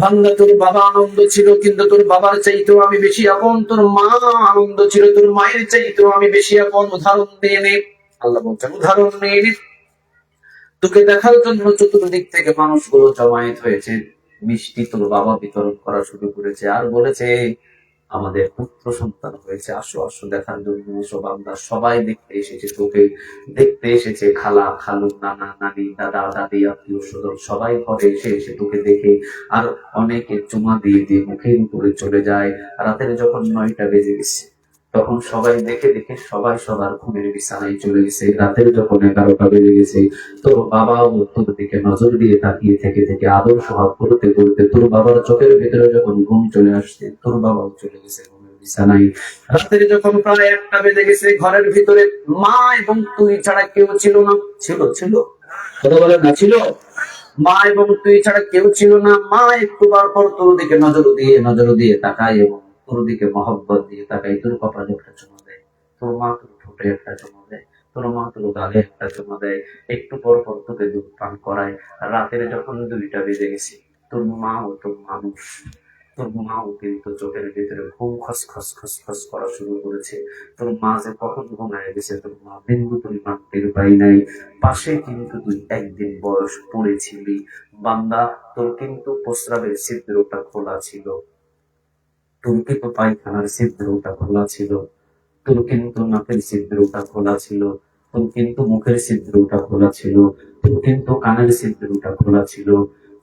বাংলা তোর বাবা আনন্দ ছিল, কিন্তু তোর বাবার চাইতেও আমি বেশি আপন। তোর মা আনন্দ ছিল, তোর মায়ের চাইতেও আমি বেশি আপন। উদাহরণ দিয়ে নে, আল্লাহ বলছেন উদাহরণ নিয়ে নে। তোকে দেখার জন্য চতুর্দিক থেকে মানুষগুলো জমায়েত হয়েছে, মিষ্টি তোর বাবা বিতরণ করা শুরু করেছে, আর বলেছে আমাদের পুত্র সন্তান হয়েছে, আসো আসো দেখার জন্য এসো বান্দা। সবাই দেখতে এসেছে, তোকে দেখতে এসেছে, খালা খালু নানা নানি দাদা দাদি আত্মীয় স্বজন সবাই ঘরে এসে এসে তোকে দেখে, আর অনেকে চুমা দিয়ে দিয়ে মুখের উপরে চলে যায়। রাতের যখন 9টা বেজে গেছে, তখন সবাই দেখে দেখে সবাই সবার ঘুমের বিছানায় চলে গেছে। রাতের যখন 11টা বেজে গেছে, তোর বাবাও তোর দিকে নজর দিয়ে তাকিয়ে থেকে থেকে আদর স্বভাব করতে করতে তোর বাবার চোখের ভেতরে যখন ঘুম চলে আসছে, তোর বাবাও চলে গেছে ঘুমের বিছানায়। রাতের যখন প্রায় 1টা বেজে গেছে, ঘরের ভিতরে মা এবং তুই ছাড়া কেউ ছিল না। ছিল ছিল কথা বলে না, ছিল। মা এবং তুই ছাড়া কেউ ছিল না। মা একটু বার পর তোর দিকে নজর দিয়ে তাকায় এবং তোর দিকে মহব্বত দিয়ে তাকায়, তোর কপালে একটা চুমা দেয়, তোর মা তোর ঠোঁটে একটা চুমা দেয়, তোর মা তোর গালে একটা চুমা দেয়, একটু পর পর তোকে দুধ পান করায়। আর রাতের যখন 2টা বেজে গেছে, তোর মাও তো মানুষ, তোর মাও কিন্তু চোখের ভিতরে ঘুম খস খস খস খস করা শুরু করেছে। তোর মা যে কখন ঘুমায় গেছে তোর মা বিন্দু পরিমাণ টের পাই নাই। পাশে কিন্তু তুই একদিন বয়স পড়েছিলি বান্দা, তোর কিন্তু প্রস্রাবের ছিদ্রটা খোলা ছিল, তোর কিন্তু পায়খানার ছিদ্রটা খোলা ছিল, তোর কিন্তু নাকের ছিদ্রটা খোলা ছিল, তোর কিন্তু মুখের ছিদ্রটা খোলা ছিল, তোর কিন্তু কানের ছিদ্রটা খোলা ছিল।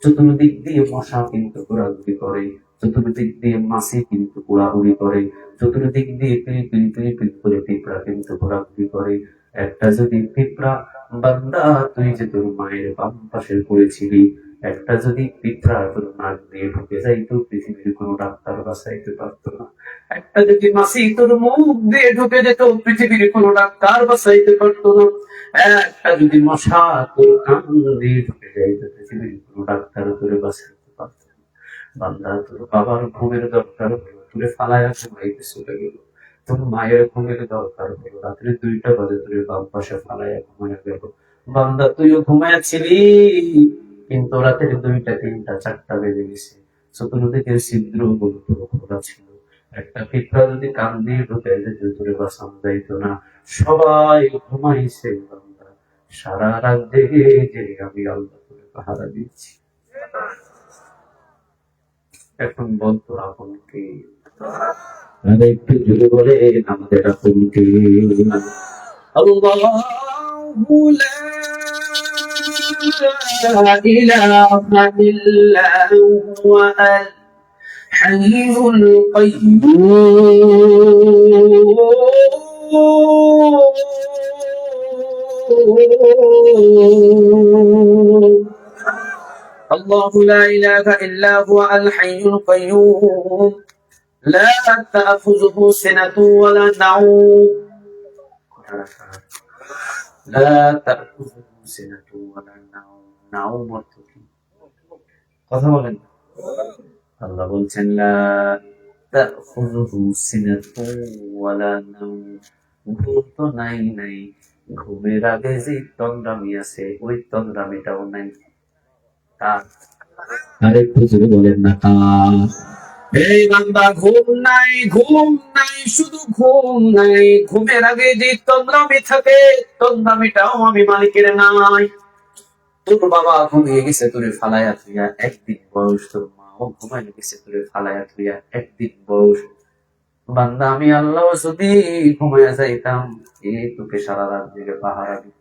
চতুর্দিক দিয়ে মশা কিন্তু ঘোরাঘুরি করে, চতুর্দিক দিয়ে মাছি কিন্তু ঘোরাঘুরি করে, চতুর্দিক দিয়ে পিল পিল পিল করে পিঁপড়া কিন্তু ঘোরাঘুরি করে। একটা যদি পিঁপড়া বান্দা, তুই যে তোর মায়ের বাম পাশে পড়েছিলি, একটা যদি পিঁপড়া তোর নাক দিয়ে ঢুকে যাইতো, পৃথিবীর কোনো ডাক্তার বাঁচাইতে পারতো না। একটা যদি মাছি তোর মুখ দিয়ে ঢুকে যেত, পৃথিবীর কোনো ডাক্তার বাঁচাইতে পারতো না। একটা যদি মশা তোর কান দিয়ে ঢুকে যাইতো, পৃথিবীর কোনো ডাক্তার তোরে বাঁচাইতে পারতো না। বান্দা তোর বাবার ঘুমের দরকার হলো, তোরে ফালায়া ঘুমাইতে চলে গেল। তোর মায়ের ঘুমের দরকার হলো, রাত্রে 2টা বাজে তোরে বাম পাশে ফালায়া ঘুমাইয়া গেল। বান্দা তুইও ঘুমাইয়াছিলি, কিন্তু রাতের 2টা 3টা 4টা বেজে গেছে, চতুর্দিকের ছিদ্র গুলো তোর খোলা ছিল। একটা পিঁপড়া যদি কান দিয়ে ঢুকে যেত, তোরে বাঁচানো যাইতো না। সবাই ঘুমাইছে বান্দা, সারা রাত জেগে জেগে আমি আল্লাহ তোরে পাহারা দিচ্ছি। এখন বল তোর আপন কে? আরে একটু জুড়ে বলে আমাদের আপন কে? আল্লাহু লা ইলাহা ইল্লা হুয়া আল হাইয়ুল কাইয়্যুম। الله لا إله إلا هو الحي القيوم لا تأخذه سنة ولا نوم لا تأخذه سنة ولا نوم نوم অর্থ কি? কথা বলেন। আল্লাহ বলছেন লা তাখুযুহু সিনাতুন ওয়ালা নাওম, ঘুম তো নাই নাই, ঘুমের আগে যে তন্দ্রামি আছে ওই তন্দ্রামিটাও নাই। কার? আরেকটু জোরে বলেন না কার? এই বান্দা, ঘুম নাই, ঘুম নাই, শুধু ঘুম নাই। ঘুমের আগে যে তন্দ্রামি থাকে, তন্দ্রামিটাও আমি মালিকের নাই। তোর বাবা ঘুমিয়ে গেছে তোরে ফালাইয়া থুইয়া একদিন বয়স, তোর মাও ঘুমাইয়া গেছে তোরে ফালাইয়া থুইয়া একদিন বয়স। বান্দা, আমি আল্লাহ যদি ঘুমাইয়া যাইতাম, তোকে সারা রাত জেগে পাহারা দিত।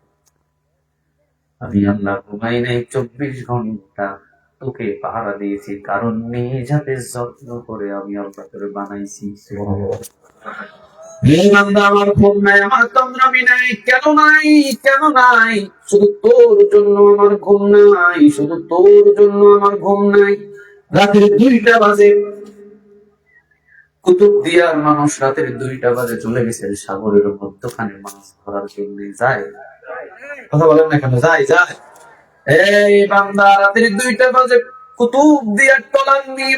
আমি আল্লাহ ঘুমাই নাই 24 ঘন্টা, তোকে পাহারা দিয়েছি, কারণ নিজ হাতে যত্ন করে আমি আল্লাহ তোরে বানাইছি। হে বান্দা, আমার ঘুম নাই, আমার তন্দ্রামি নাই। কেন নাই? কেন নাই? শুধু তোর জন্য আমার ঘুম নাই, শুধু তোর জন্য আমার ঘুম নাই। রাতের 2টা বাজে, কুতুবদিয়ার মানুষ রাতের 2টা বাজে চলে গেছে সাগরের মধ্যখানে মাছ ধরার জন্য। যায়? কথা বলেন না কেন? যায় যায়। এই বান্দা, রাতের 2টা বাজে কুতুবদিয়ার টলার নিয়ে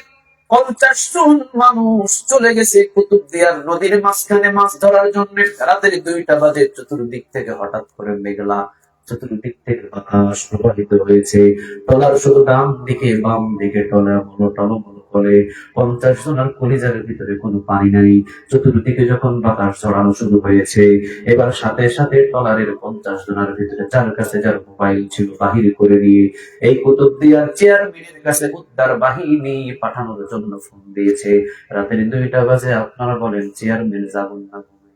50 জন মানুষ চলে গেছে কুতুবদিয়ার নদীর মাঝখানে মাছ ধরার জন্য। রাতের 2টা বাজে চতুর্দিক থেকে হঠাৎ করে মেঘলা, চতুর্দিক থেকে বাতাস প্রবাহিত হয়েছে। টলার শুধু ডান দিকে বাম দিকে টলমল টলমল করে। 50 জনের কলিজার ভিতরে কোনো পানি নাই। চতুর্দিকে যখন বাতাস ছড়ানো শুরু হয়েছে, এবার সাথে সাথে টলারের 50 জনের ভিতরে যার কাছে যার মোবাইল ছিল বাহির করে নিয়ে এই কুতুবদিয়ার চেয়ারম্যানের কাছে উদ্ধার বাহিনী পাঠানোর জন্য ফোন দিয়েছে। রাতের 2টা বাজে। আপনারা বলেন, চেয়ারম্যান যাবেন না ঘুমে?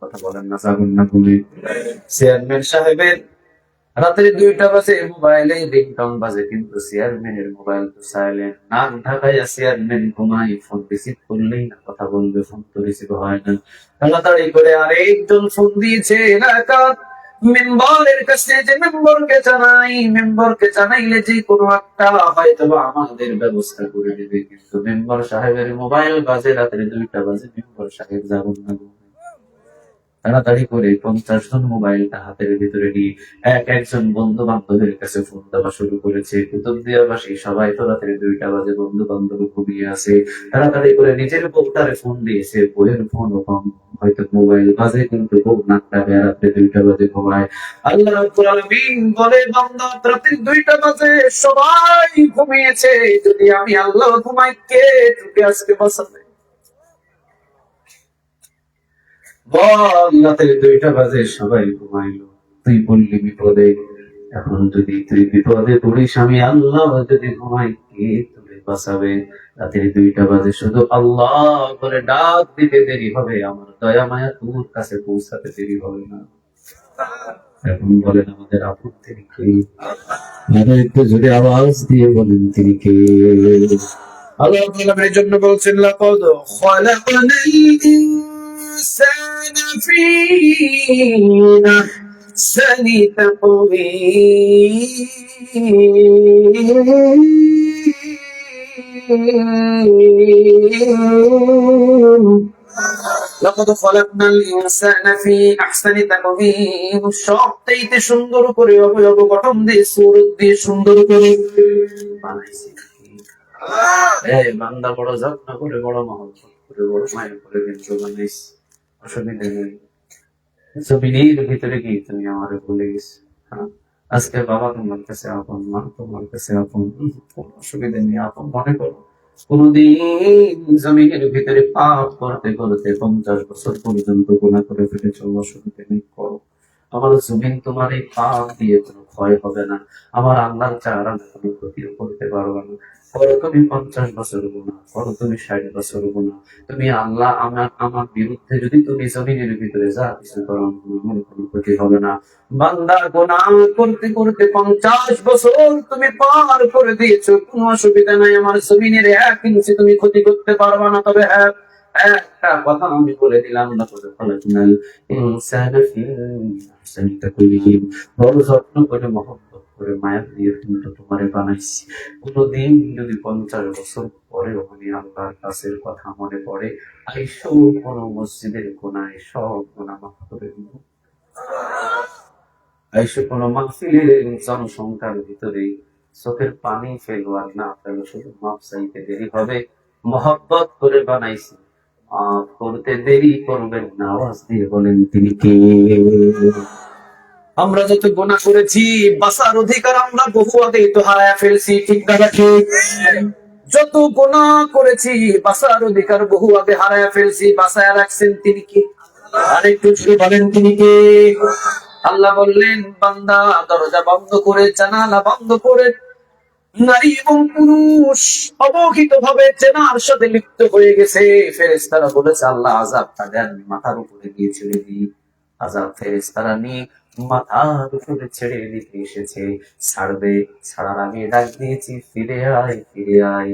কথা বলেন না, যাবেন না ঘুমে? চেয়ারম্যান সাহেবের রাতের 2টা বাজে মোবাইলে রিংটং বাজে, কিন্তু চেয়ারম্যানের মোবাইল তো সাইলেন্ট। নাক ঢাকাইয়া চেয়ারম্যান ঘুমাই, ফোন রিসিভ করলেই না কথা বলবে, ফোন তো রিসিভ হয় না। তাড়াতাড়ি করে আরেকজন ফোন দিয়েছে এলাকার মেম্বারের কাছে, যে মেম্বারকে জানাই, মেম্বারকে জানাইলে যে কোনো একটা হয়তো বা আমাদের ব্যবস্থা করে দেবে। কিন্তু মেম্বার সাহেবের মোবাইল বাজে রাতের 2টা বাজে, মেম্বার সাহেব যাবেন না ঘুমে। তাড়াতাড়ি করে 50 জন মোবাইলটা হাতের ভিতরে নিয়ে একজন বন্ধু বান্ধবের কাছে ফোন দেওয়া শুরু করেছে। কুতুবদিয়াবাসী সবাই তো রাতের 2টা বাজে বন্ধু বান্ধব ঘুমিয়ে আছে। তাড়াতাড়ি করে নিজের বউটারে ফোন দিয়েছে, বউয়ের ফোন কম, হয়তো মোবাইল বাজে, কিন্তু বউ নাকটা রাত্রে 2টা বাজে ঘুমায়। আল্লাহ রাব্বুল আলামিন বলে, বান্দা, রাত্রি 2টা বাজে সবাই ঘুমিয়েছে, যদি আমি আল্লাহ ঘুমাই, কে তোকে আজকে বাঁচাবে? বল, রাতের 2টা বাজে সবাই ঘুমাইলো, তুই বললি বিপদে। এখন যদি তুই বিপদে পড়িস, আমি আল্লাহ যদি ঘুমাই, কে তোরে বাঁচাবে? রাতের 2টা বাজে শুধু আল্লাহ করে ডাক দিতে দেরি হবে, আমার দয়া মায়া তোর কাছে পৌঁছাতে দেরি হবে না। এখন বলেন, আমাদের আপন তিনি কে? আরো একটু জোরে আওয়াজ দিয়ে বলেন, তিনি কে? আল্লাহ তাআলা এর জন্য বলছেন, লাকাদ খালাকনাল ইনসানা ফি আহসানি তাকওয়িম। লাকাদ খালাকনাল ইনসানা ফি আহসানি তাকওয়িম। সবচাইতে সুন্দর করে অবয়ব গঠন দিয়ে, সুরত দিয়ে সুন্দর করে বানাইছি। এই বান্দা, বড় যত্ন করে, বড় মহব্বত করে, বড় মায়া করে কিন্তু বানাইছি। অসুবিধা নেই। জমিনের ভিতরে কি তুমি আমারে ভুলে গেছো? হ্যাঁ? আজকে বাবা তোমার কাছে আপন, মা তোমার কাছে আপন, কোনো অসুবিধা নেই, আপন মনে করো। কোনদিন জমিনের ভিতরে পাপ করতে করতে 50 বছর পর্যন্ত গুনাহ করে ফেলেছ, অসুবিধা নেই, করো। আমার জমিন তোমার এই পাপ দিয়ে কোনো ক্ষয় হবে না। আমার আল্লাহর চারা কোনো ক্ষতিও করতে পারবে না। করো তুমি 50 বছর গুনাহ, করো তুমি 60 বছর গুনাহ, তুমি আল্লাহ আমার বিরুদ্ধে যদি তুমি জমিনের ভিতরে যা কিছু করো, আমার কোনো ক্ষতি হবে না। বান্দা, গুনাহ করতে করতে 50 বছর তুমি পার করে দিয়েছো, কোনো অসুবিধা নাই, আমার জমিনের 1 ইঞ্চি তুমি ক্ষতি করতে পারবে না। তবে হ্যাঁ, একটা কথা আমি বলে দিলাম, লাকাদ খালাকনাল ইনসানা ফি আহসানি তাকওয়িম। বড় যত্ন করে, মহব্বত করে, মায়া দিয়ে কিন্তু তোমারে বানাইছি। কোনদিন যদি 50 বছর পরেও আমি আল্লাহর কাছের কথা মনে পড়ে, আইসো কোন মসজিদের কোনায় সব গুনাহ মাফ করে দিব। আইসো কোন মাহফিলের জনসংখ্যার ভিতরে চোখের পানি ফেলো আর না ফেলো, শুধু মাপ চাইতে দেরি হবে। মহব্বত করে বানাইছি, মাফ করতে দেরি করবেন না, আওয়াজ দিয়ে বলেন তিনি কে? আমরা যত গুনাহ করেছি বাঁচার অধিকার আমরা বহু আগেই তো হারায় ফেলছি, ঠিক না ঠিক? যত গুনাহ করেছি বাঁচার অধিকার বহু আগে হারায় ফেলছি, বাঁচায় রাখছেন তিনি কে? আরেকটু জোরে বলেন তিনি কে? আল্লাহ বললেন, বান্দা দরজা বন্ধ করে, জানালা বন্ধ করে নারী এবং পুরুষ অবহিত ভাবে জেনার সাথে লিপ্ত হয়ে গেছে। ফেরেশতারা বলেছে, আল্লাহ আযাবটা দেন, মাথার উপরে দিয়ে ছেড়ে দিই। আযাব ফেরেশতারা নিয়ে মাথার উপরে ছেড়ে দিতে এসেছে। ছাড়বে, ছাড়ার আগে ডাক দিয়েছি, ফিরে আয়, ফিরে আয়,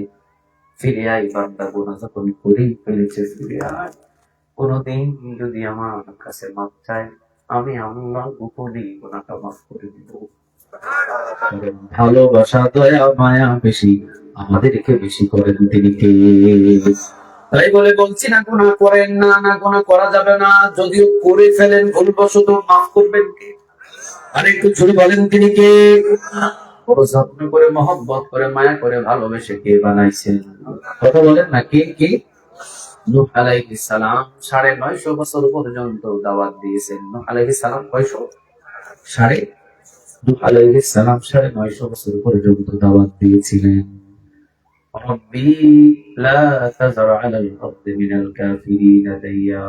ফিরে আয় বান্দা, গুনাহ যখন করেই ফেলেছে ফিরে আয়। কোনদিন যদি আমার কাছে মাফ চায়, আমি আল্লাহ গোপনে গুনাহটা মাফ করে দিব। ভালোবাসা দয়া মায়া বেশি, আমাদেরকে বেশি করেন তিনি কে? তাই বলে বলছি না গুনাহ করেন না, না গুনাহ করা যাবে না, যদিও করে ফেলেন ভুলবশত, মাফ করবেন কে? আরেকটু জোরে বলেন তিনি কে? বড় যত্ন করে, মহব্বত করে, মায়া করে, ভালোবেসে কে বানাইছেন? কথা বলেন না, কে? কে? নূহ আলাইহিস সালাম ৯৫০ বছর পর্যন্ত দাওয়াত দিয়েছেন। নূহ আলাইহিস সালাম কয়শো? সাড়ে নূহ আলাইহিস সালাম ৯৫০ বছর পর্যন্ত দাওয়াত দিয়েছিলেন। রব্বি লা তাযার আলাল আরদি মিনাল কাফিরিনা দাইয়ারা।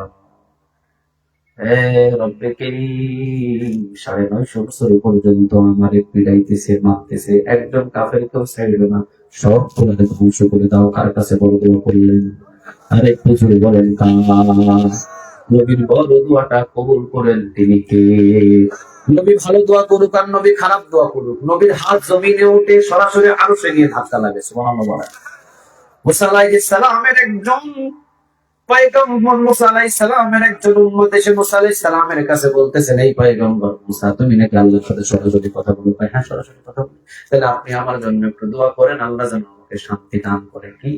হে রব্বে কারীম, ৯৫০ বছর পর্যন্ত আমারে পিড়াইতেছে, মারতেছে, একজন কাফেরকেও ছাড়বে না, সব গুলাকে ধ্বংস করে দাও। কার কাছে বড় দোয়া করলেন? আর একটু জোরে বলেন কার? নবীর বড় দোয়াটা কবুল করেন তিনি কে? নবী ভালো দোয়া করুক আর নবী খারাপ দোয়া করুক, নবীর হাত জমিনে উঠে সরাসরি আরশে গিয়ে ধাক্কা লাগে। সুবহানাল্লাহ বলেন। মুসা আলাইহিস সালামের একজন পয়গম্বর, মুসা আলাইহিস সালামের একজন উম্মত এসে মুসা আলাইহিস সালামের কাছে বলতেছেন, এই পয়গম্বর মুসা, তুমি নাকি আল্লাহর সাথে সরাসরি কথা বলো? হ্যাঁ, সরাসরি কথা বলি। তাহলে আপনি আমার জন্য একটু দোয়া করেন, আল্লাহ যেন আমাকে শান্তি দান করে। কি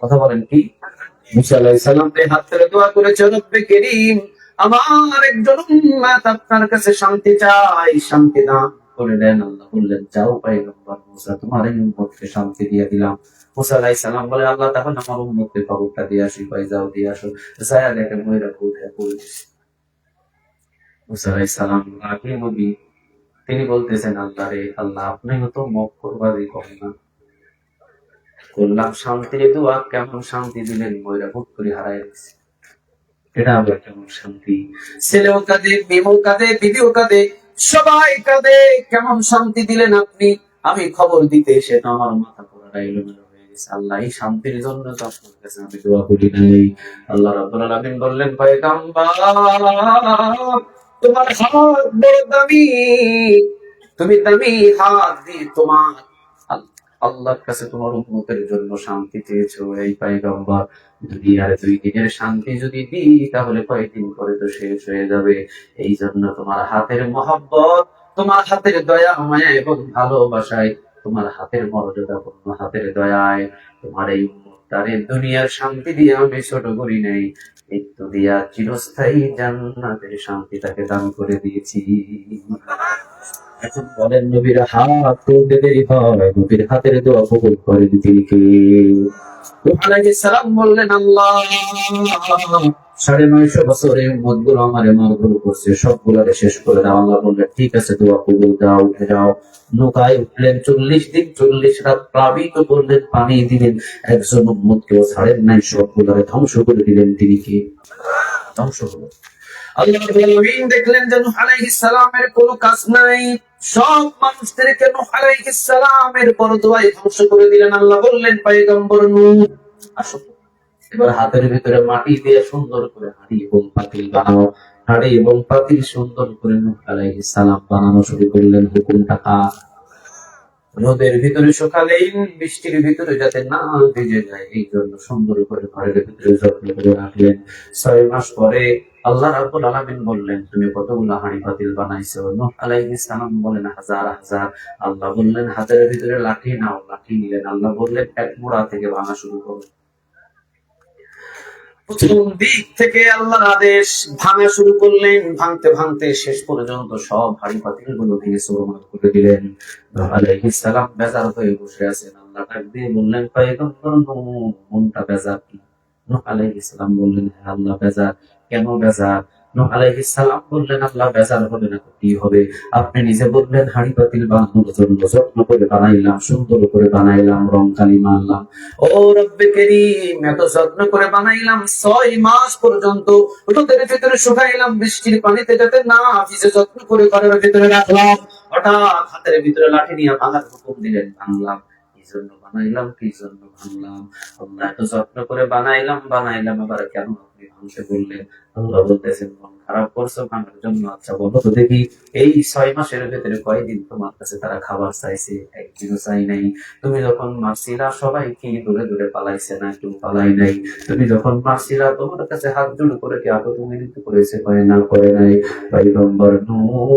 কথা বলেন? কি? মুসা আলাইহিস সালাম হাত তুলে দোয়া করেছে, রব্বে কারীম, আমার একজন উম্মত আপনার কাছে শান্তি চাই, শান্তি দান করে দেন। আল্লাহ বললেন, যাও পয়গম্বর মুসা, তোমার এই উম্মতকে শান্তি দিয়ে দিলাম। মুসা আলাইহিস সালাম বলে, আল্লাহ তাহলে আমার উম্মতকে খবরটা দিয়ে আসি। কই যাও, দিয়ে আসো। যায়া দেখে ময়রা উঠে পড়েছে। মুসা আলাইহিস সালাম আগে নবী, তিনি বলতেছেন, আল্লাহ রে আল্লাহ, আপনিও তো মক করবারই করেন না। করলাম শান্তির দোয়া, কেমন শান্তি দিলেন, ময়রা হুট করে হারায় গেছে। এটা আবার কেমন শান্তি? ছেলেও কাঁদে, মেয়েও কাঁদে, বিবিও কাঁদে, সবাই কাঁদে, কেমন শান্তি দিলেন আপনি। আমি খবর দিতে এসে তো আমার মাথা পুরোটা এলোমেলো হয়ে গেছে। আল্লাহ, এই শান্তির জন্য তো আপনার কাছে আমি দোয়া করি নাই। আল্লাহ রাব্বুল আলামিন বললেন, পয়গম্বর, তোমার হাত বড় দামি, তুমি দামি হাত দিয়ে তোমার আল্লাহর কাছে তোমার উম্মতের জন্য শান্তি চেয়েছো। এই পয়গম্বর, দুনিয়ার ২ দিনের শান্তি যদি দিই তাহলে কয়েকদিন পরে তো শেষ হয়ে যাবে। এই জন্য তোমার হাতের মহব্বত, তোমার হাতের দয়া মায়া এবং ভালোবাসায়, তোমার হাতের মর্যাদাপূর্ণ হাতের দয়ায় তোমার এই উম্মতটারে দুনিয়ার শান্তি দিয়ে আমি ছোট করি নাই, মৃত্যু দিয়া চিরস্থায়ী জান্নাতের শান্তি তাকে দান করে দিয়েছি। এখন বলেন, নবীর হাত তুলতে দেরি হয়, নবীর হাতের দোয়া কবুল করেন তিনি কে? নূহ আলাইহিস সালাম বললেন, আল্লাহ ৯৫০ বছরে উম্মতগুলো আমারে মারধর করছে, সবগুলারে শেষ করে দাও। আল্লাহ বললেন, ঠিক আছে, দোয়া কবুল, দাও, উঠে যাও। নৌকায় উঠলেন, ৪০ দিন ৪০ রাত প্লাবিত করলেন, পানি দিলেন, একজন উম্মতকেও ছাড়েন নাই, সবগুলারে ধ্বংস করে দিলেন তিনি কে? ধ্বংস হলো। আল্লাহ রাব্বুল আলামিন দেখলেন যে নূহ আলাইহিস সালামের কোনো কাজ নাই, সব মানুষদেরকে নূহ আলাইহিস সালামের বরদোয়ায় ধ্বংস করে দিলেন। আল্লাহ বললেন, পয়গম্বর নূহ, আসো, এবার হাতের ভিতরে মাটি দিয়ে সুন্দর করে হাঁড়ি এবং পাতিল বানাও। হাঁড়ি এবং পাতিল সুন্দর করে নূহ আলাইহিস সালাম বানানো শুরু করলেন। হুকুমটা কার? রোদের ভিতরে শুকালেন, বৃষ্টির ভিতরে যাতে না ভিজে যায়, এই জন্য সুন্দর করে ঘরের ভিতরে যত্ন করে রাখলেন। ৬ মাস পরে আল্লাহ রাব্বুল আলামিন বললেন, তুমি কতগুলো হাঁড়ি পাতিল বানাইছো? নূহ আলাইহিস সালাম বলেন, হাজার হাজার। আল্লাহ বললেন, হাতের ভিতরে লাঠি নাও। লাঠি নিলেন। আল্লাহ বললেন, এক মোড়া থেকে ভাঙা শুরু করো। প্রথম দিক থেকে আল্লাহর আদেশ, ভাঙা শুরু করলেন। ভাঙতে ভাঙতে শেষ পর্যন্ত সব হাঁড়ি পাতিল গুলো ভেঙে চুরমার করে দিলেন। নূহ আলাইহিস সালাম বেজার হয়ে বসে আছেন। আল্লাহ ডাক দিয়ে বললেন, পয়গম্বর নূহ, মনটা বেজার কি? নূহ আলাইহিস সালাম বললেন, হ্যাঁ আল্লাহ বেজার। কেন বেজার? নূহ আলাইহিস সালাম বললেন, আল্লাহ বেজার হবে না তো কি হবে? আপনি নিজে বললেন হাঁড়ি পাতিল বানানোর জন্য যত্ন করে বানাইলাম, সুন্দর করে বানাইলাম, রং কালি মারলাম। ও রব্বে কারীম, এত যত্ন করে বানাইলাম, 6 মাস পর্যন্ত রোদের ভিতরে শুকাইলাম, বৃষ্টির পানিতে যাতে না ভিজে যত্ন করে ঘরের ভিতরে রাখলাম। হঠাৎ হাতের ভিতরে লাঠি নিয়ে ভাঙার হুকুম দিলেন, ভাঙলাম। কি জন্য বানাইলাম, কি জন্য ভাঙলাম? আল্লাহ এত যত্ন করে বানাইলাম, আবার কেন আপনি ভাঙতে বললেন? আল্লাহ বলতেছেন, মন খারাপ করছো ভাঙার জন্য? আচ্ছা বলো তো দেখি, এই 6 মাসের ভেতরে কয়দিন তোমার কাছে তারা খাবার চাইছে? একদিনও চাই নাই। তুমি যখন মারছিলা সবাই কি দূরে দূরে পালাইছে না? একটু পালাই নাই। তুমি যখন মারছিলা তোমার কাছে হাত জোড় করে কি আগে তুমি নিতে করেছে? করে না, করে নাই। পয়গম্বর নূহ,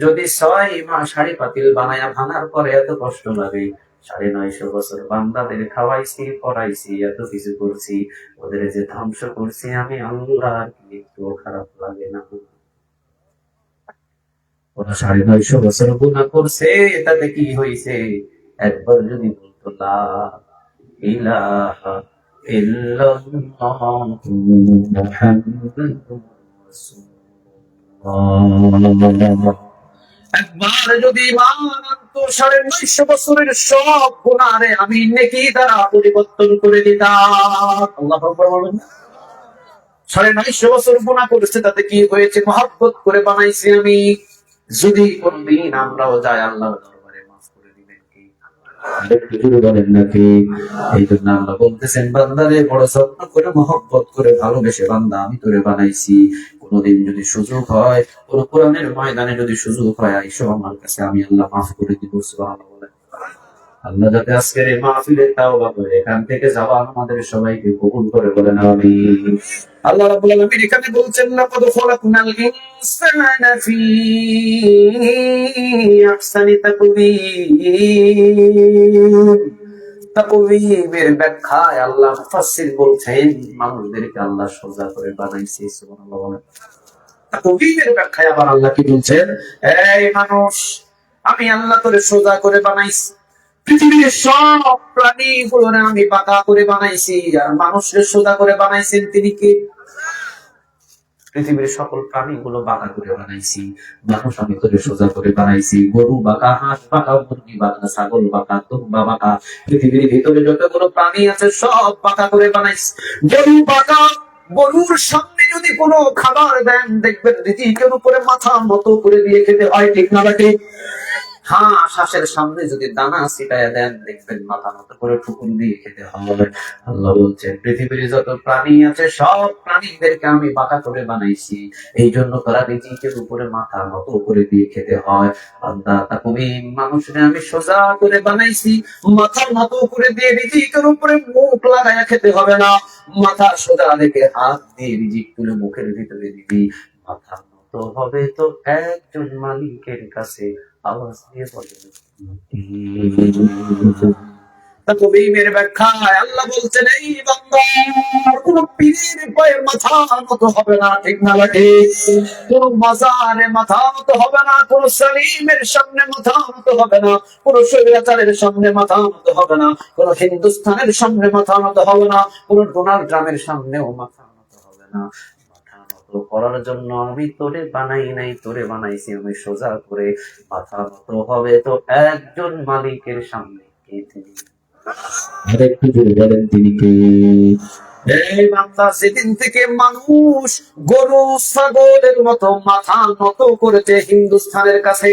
যদি 6 মাস হাঁড়ি পাতিল বানায়া ভাঙার পরে এত কষ্ট লাগে, 950 বছর বান্দাদের খাওয়াইছি, পড়াইছি, এত কিছু করছি, ওদের যে ধ্বংস করছি আমি আল্লাহ, একটু খারাপ লাগে না? ওরা 950 বছর গুনাহ করছে, তাতে কি হয়েছে? একবার যদি বলতো লা ইলাহা ইল্লাল্লাহু মুহাম্মাদুর রাসূলুল্লাহ, একবার যদি ইমান আনতো, 950 বছরের সব গুনারে আমি নেকি দ্বারা পরিবর্তন করে দিতাম। আল্লাহু আকবার বলবেন। 950 বছর গুনাহ করেছে, তাতে কি হয়েছে? মহব্বত করে বানাইছি আমি। যদি কোনদিন আমরাও যাই আল্লাহর দরবারে, মাফ করে দিবেন কি? একটু জোরে বলেন নাকি? এই জন্য আল্লাহ বলতেছেন, বান্দারে বড় যত্ন করে মহব্বত করে ভালোবেসে বান্দা আমি তোরে বানাইছি। কোনদিন যদি সুযোগ হয়, কোন কোরআনের ময়দানে যদি সুযোগ হয়, আইসো আমার কাছে, আমি আল্লাহ মাফ করে দিব। সুবহানাল্লাহ বলেন। আল্লাহ যাতে আজকের এই মাহফিলে তাওবা করে এখান থেকে যাওয়া আমাদের সবাইকে কবুল করে, বলেন আমিন। আল্লাহ রাব্বুল আলামিন এখানে বলছেন, লাকাদ খালাকনাল ইনসানা ফি আহসানি তাকওয়িম। তাকওয়িমের ব্যাখ্যায় আল্লাহ মুফাসসির বলছেন, মানুষদেরকে আল্লাহ সোজা করে বানাইছে। সুবহানাল্লাহ বলেন। তাকওয়িমের ব্যাখ্যায় আবার আল্লাহ কি বলছেন? এই মানুষ, আমি আল্লাহ তোরে সোজা করে বানাইছি। পৃথিবীর সব প্রাণী গুলোরে আমি বাঁকা করে বানাইছি, আর মানুষকে সোজা করে বানাইছেন তিনি কে? পৃথিবীর সকল প্রাণীগুলো বাঁকা করে বানাইছি, মানুষ আমি তোরে সোজা করে বানাইছি। গরু বাঁকা, হাঁস বাঁকা, মুরগি বাঁকা, ছাগল বাঁকা, দুম্বা বাঁকা, পৃথিবীর ভিতরে যতগুলো প্রাণী আছে সব বাঁকা করে বানাইছি। গরু বাঁকা, গরুর সামনে যদি কোনো খাবার দেন, দেখবেন রিজিকের উপরে মাথা মতো করে দিয়ে খেতে হয়, ঠিক না ঠিক? হাঁস, হাঁসের সামনে যদি দানা ছিটাইয়া দেন, দেখবেন মাথা মতো করে ঠুকুর দিয়ে খেতে হবে। আল্লাহ বলছেন, পৃথিবীর যত প্রাণী আছে সব প্রাণীদেরকে আমি বাঁকা করে বানাইছি, এই জন্য তারা রিজিকের উপরে মাথা মতো করে দিয়ে খেতে হয়। বান্দা তাকওয়িম, মানুষকে আমি সোজা করে বানাইছি, মাথার মতো করে দিয়ে রিজিকের উপরে মুখ লাগাইয়া খেতে হবে না। মাথা সোজা রেখে হাত দিয়ে রিজিক তুলে মুখের ভিতরে দিবি। মাথা মতো হবে তো একজন মালিকের কাছে, আওয়াজ দিয়ে বলেন। তাকওয়িমের ব্যাখ্যায় আল্লাহ বলছেন, এই বান্দা, কোন পীরের পায়ের মাথা মতো হবে না, ঠিক না ঠিক? কোন মাজারে মাথা মতো হবে না, কোন সালিমের সামনে মাথা মতো হবে না, কোন স্বৈরাচারের সামনে মাথা মতো হবে না, কোন হিন্দুস্তানের সামনে মাথা মতো হবে না, কোন ডোনাল্ড ট্রাম্পের সামনেও মাথা মতো হবে না। করার জন্য আমি তোরে বানাই নাই, তোরে বানাইছি আমি সোজা করে। মাথা মতো হবে তো একজন মালিকের সামনে, কে তিনি? আরেকটু জোরে বলেন, তিনি কে? এই বান্দা, সেদিন থেকে মানুষ গরু ছাগলের মতো মাথা নত করেছে হিন্দুস্তানের কাছে,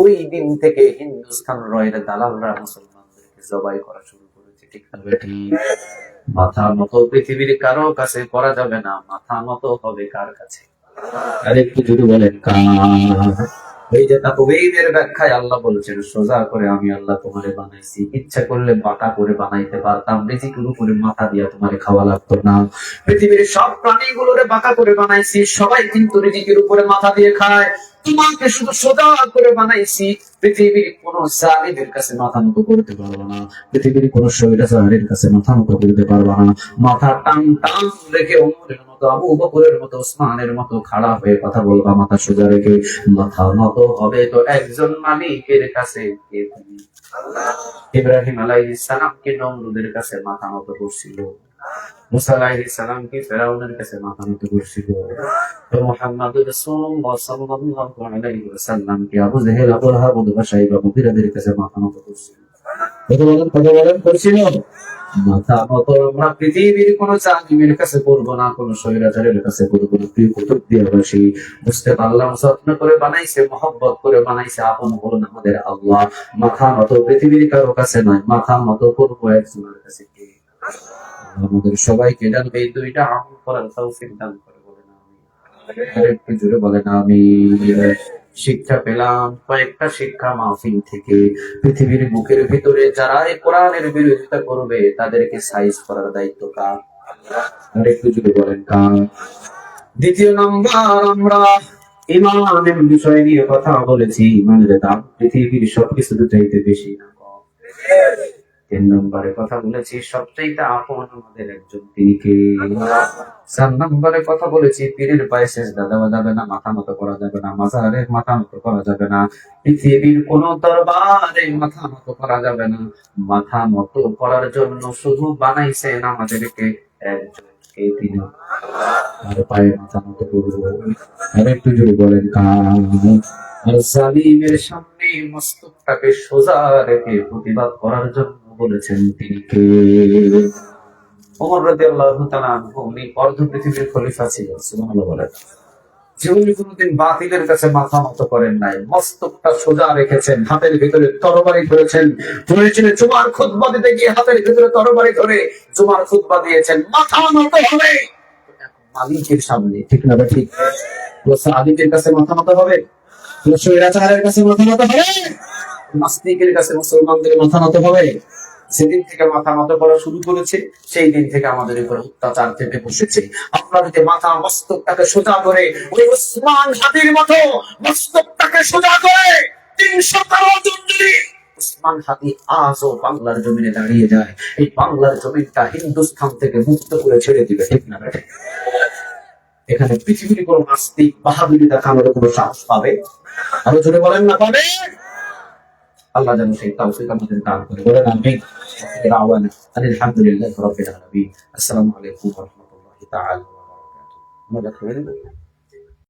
ওই দিন থেকে হিন্দুস্তান রয়ের দালালরা মুসলমানদেরকে জবাই করা শুরু করেছে, ঠিক না ঠিক? মাথা মতো পৃথিবীর কারো কাছে করা যাবে না, মাথা মতো হবে কার কাছে? আরেকটু যদি বলেন, কার? এই যে তাকওয়িমের ব্যাখ্যায় আল্লাহ বলছেন, সোজা করে আমি আল্লাহ তোমারে বানাইছি, ইচ্ছা করলে বাঁকা করে বানাইতে পারতাম, রিজিকের উপরে মাথা দিয়া তোমারে খাওয়া লাগতো না। পৃথিবীর সব প্রাণীগুলোরে বাঁকা করে বানাইছি, সবাই কিন্তু রিজিকের উপরে মাথা দিয়ে খায়, তোমাকে শুধু সোজা করে বানাইছি। পৃথিবীর কোন জালিমের কাছে মাথা নত করতে পারবো না, পৃথিবীর কোন স্বৈরাচারের কাছে মাথা নত করতে পারবো না। মাথা টান টান রেখে ওমরের মতো, আবু বকরের মতো, ওসমানের মতো খাড়া হয়ে কথা বলবা, মাথা সোজা রেখে। মাথা নত হবে তো একজন মালিকের কাছে, কে তিনি? ইব্রাহিম আলাইহিস সালামকে নমরুদের কাছে মাথা নত করছিল, মুসা আলাইহিস সালাম কি ফেরাউনের কাছে মাথা নত করছিল, তো মুহাম্মদুর রাসূলুল্লাহ সাল্লাল্লাহু আলাইহি ওয়াসাল্লাম কি আবু জেহেল, আবু লাহাব, উতবা, শাইবা, মুগীরাদের কাছে মাথা নত করছিল? কথা বলেন করছিল? মাথা নত আমরা পৃথিবীর কোন জালিমের কাছে করবো না, কোন স্বৈরাচারের কাছে করবো না। প্রিয় কুতুবদিয়াবাসী, বুঝতে পারলাম যত্ন করে বানাইছে, মহব্বত করে বানাইছে, আপন হলেন আমাদের আল্লাহ। মাথা নত পৃথিবীর কারো কাছে নয়, মাথা নত করবো একজনের কাছে। কে? আমাদের সবাইকে জানবে এই দুইটা আমল করার তৌফিক দান করে, বলেন আমিন। আরেকটু জোরে বলেন আমিন। শিক্ষা পেলাম কয়েকটা শিক্ষা মাহফিল থেকে, পৃথিবীর বুকের ভিতরে যারা এই কোরআনের বিরোধিতা করবে তাদেরকে সাইজ করার দায়িত্ব কার? আরেকটু জোরে বলেন কার? দ্বিতীয় নাম্বার, আমরা ইমানের বিষয় নিয়ে কথা বলেছি। ইমানের দাম পৃথিবীর সবকিছু চাইতে বেশি না কম? 3 নম্বরে কথা বলেছি সবচাইতে আপন আমাদের একজন, তিনি কে? 4 নম্বরে কথা বলেছি পীরের পায়ে সেজদা দেওয়া যাবে না, মাথা নত করা যাবে না, মাজারের মাথা নত করা যাবে না, পৃথিবীর কোন দরবারে মাথা নত করা যাবে না। মাথা নত করার জন্য শুধু বানাইছেন আমাদেরকে একজন, কে? তিনি। আর পায়ে মাথা নত করবো। আর একটু জোরে বলেন কার? আর জালিমের সামনে মস্তকটাকে সোজা রেখে প্রতিবাদ করার জন্য বলেছেন, তিনি কে? ওমর রাদিয়াল্লাহু তাআলা আনহু, উনি অর্ধ পৃথিবীর খলিফা ছিলেন। সুবহানাল্লাহ বলেন। জীবনে কোনোদিন বাতিলের কাছে মাথা নত করেন নাই, মস্তকটা সোজা রেখেছেন, হাতের ভিতরে তরবারি ধরেছেন। প্রয়োজনে জুমার খুতবা দিতে গিয়ে হাতের ভিতরে তরবারি ধরে জুমার খুতবা দিয়েছেন। মাথা নত হবে মালিকের সামনে, ঠিক না? ঠিক। সাদিকের কাছে মাথা নত হবে? স্বৈরাচারের কাছে মাথা নত হবে? নাস্তিকের কাছে মুসলমানদের মাথা নত হবে? যেদিন থেকে মাথা নত করা শুরু করেছে সেই দিন থেকে আমাদের উপর অত্যাচার চেপে বসেছে। আমরা যদি মাথা মস্তকটাকে সোজা করে ওই উসমান হাদির মতো মস্তকটাকে সোজা করে 313 জন যদি উসমান হাদি আজও বাংলার জমিনে দাঁড়িয়ে যায়, এই বাংলার জমিনটা হিন্দুস্তান থেকে মুক্ত করে ছেড়ে দিবে, ঠিক না? এখানে পৃথিবীর কোন নাস্তিক বাহাদুরি দেখানোর কোন সাহস পাবে? আরো জোরে বলেন না পাবে? আল্লাহ যেন সেই তৌফিক আমাদের দান করে, বলেন আমিন। আলহামদুলিল্লাহি রাব্বিল আলামিন। আসসালামু আলাইকুম ওয়া রাহমাতুল্লাহি তাআলা ওয়া বারাকাতুহু।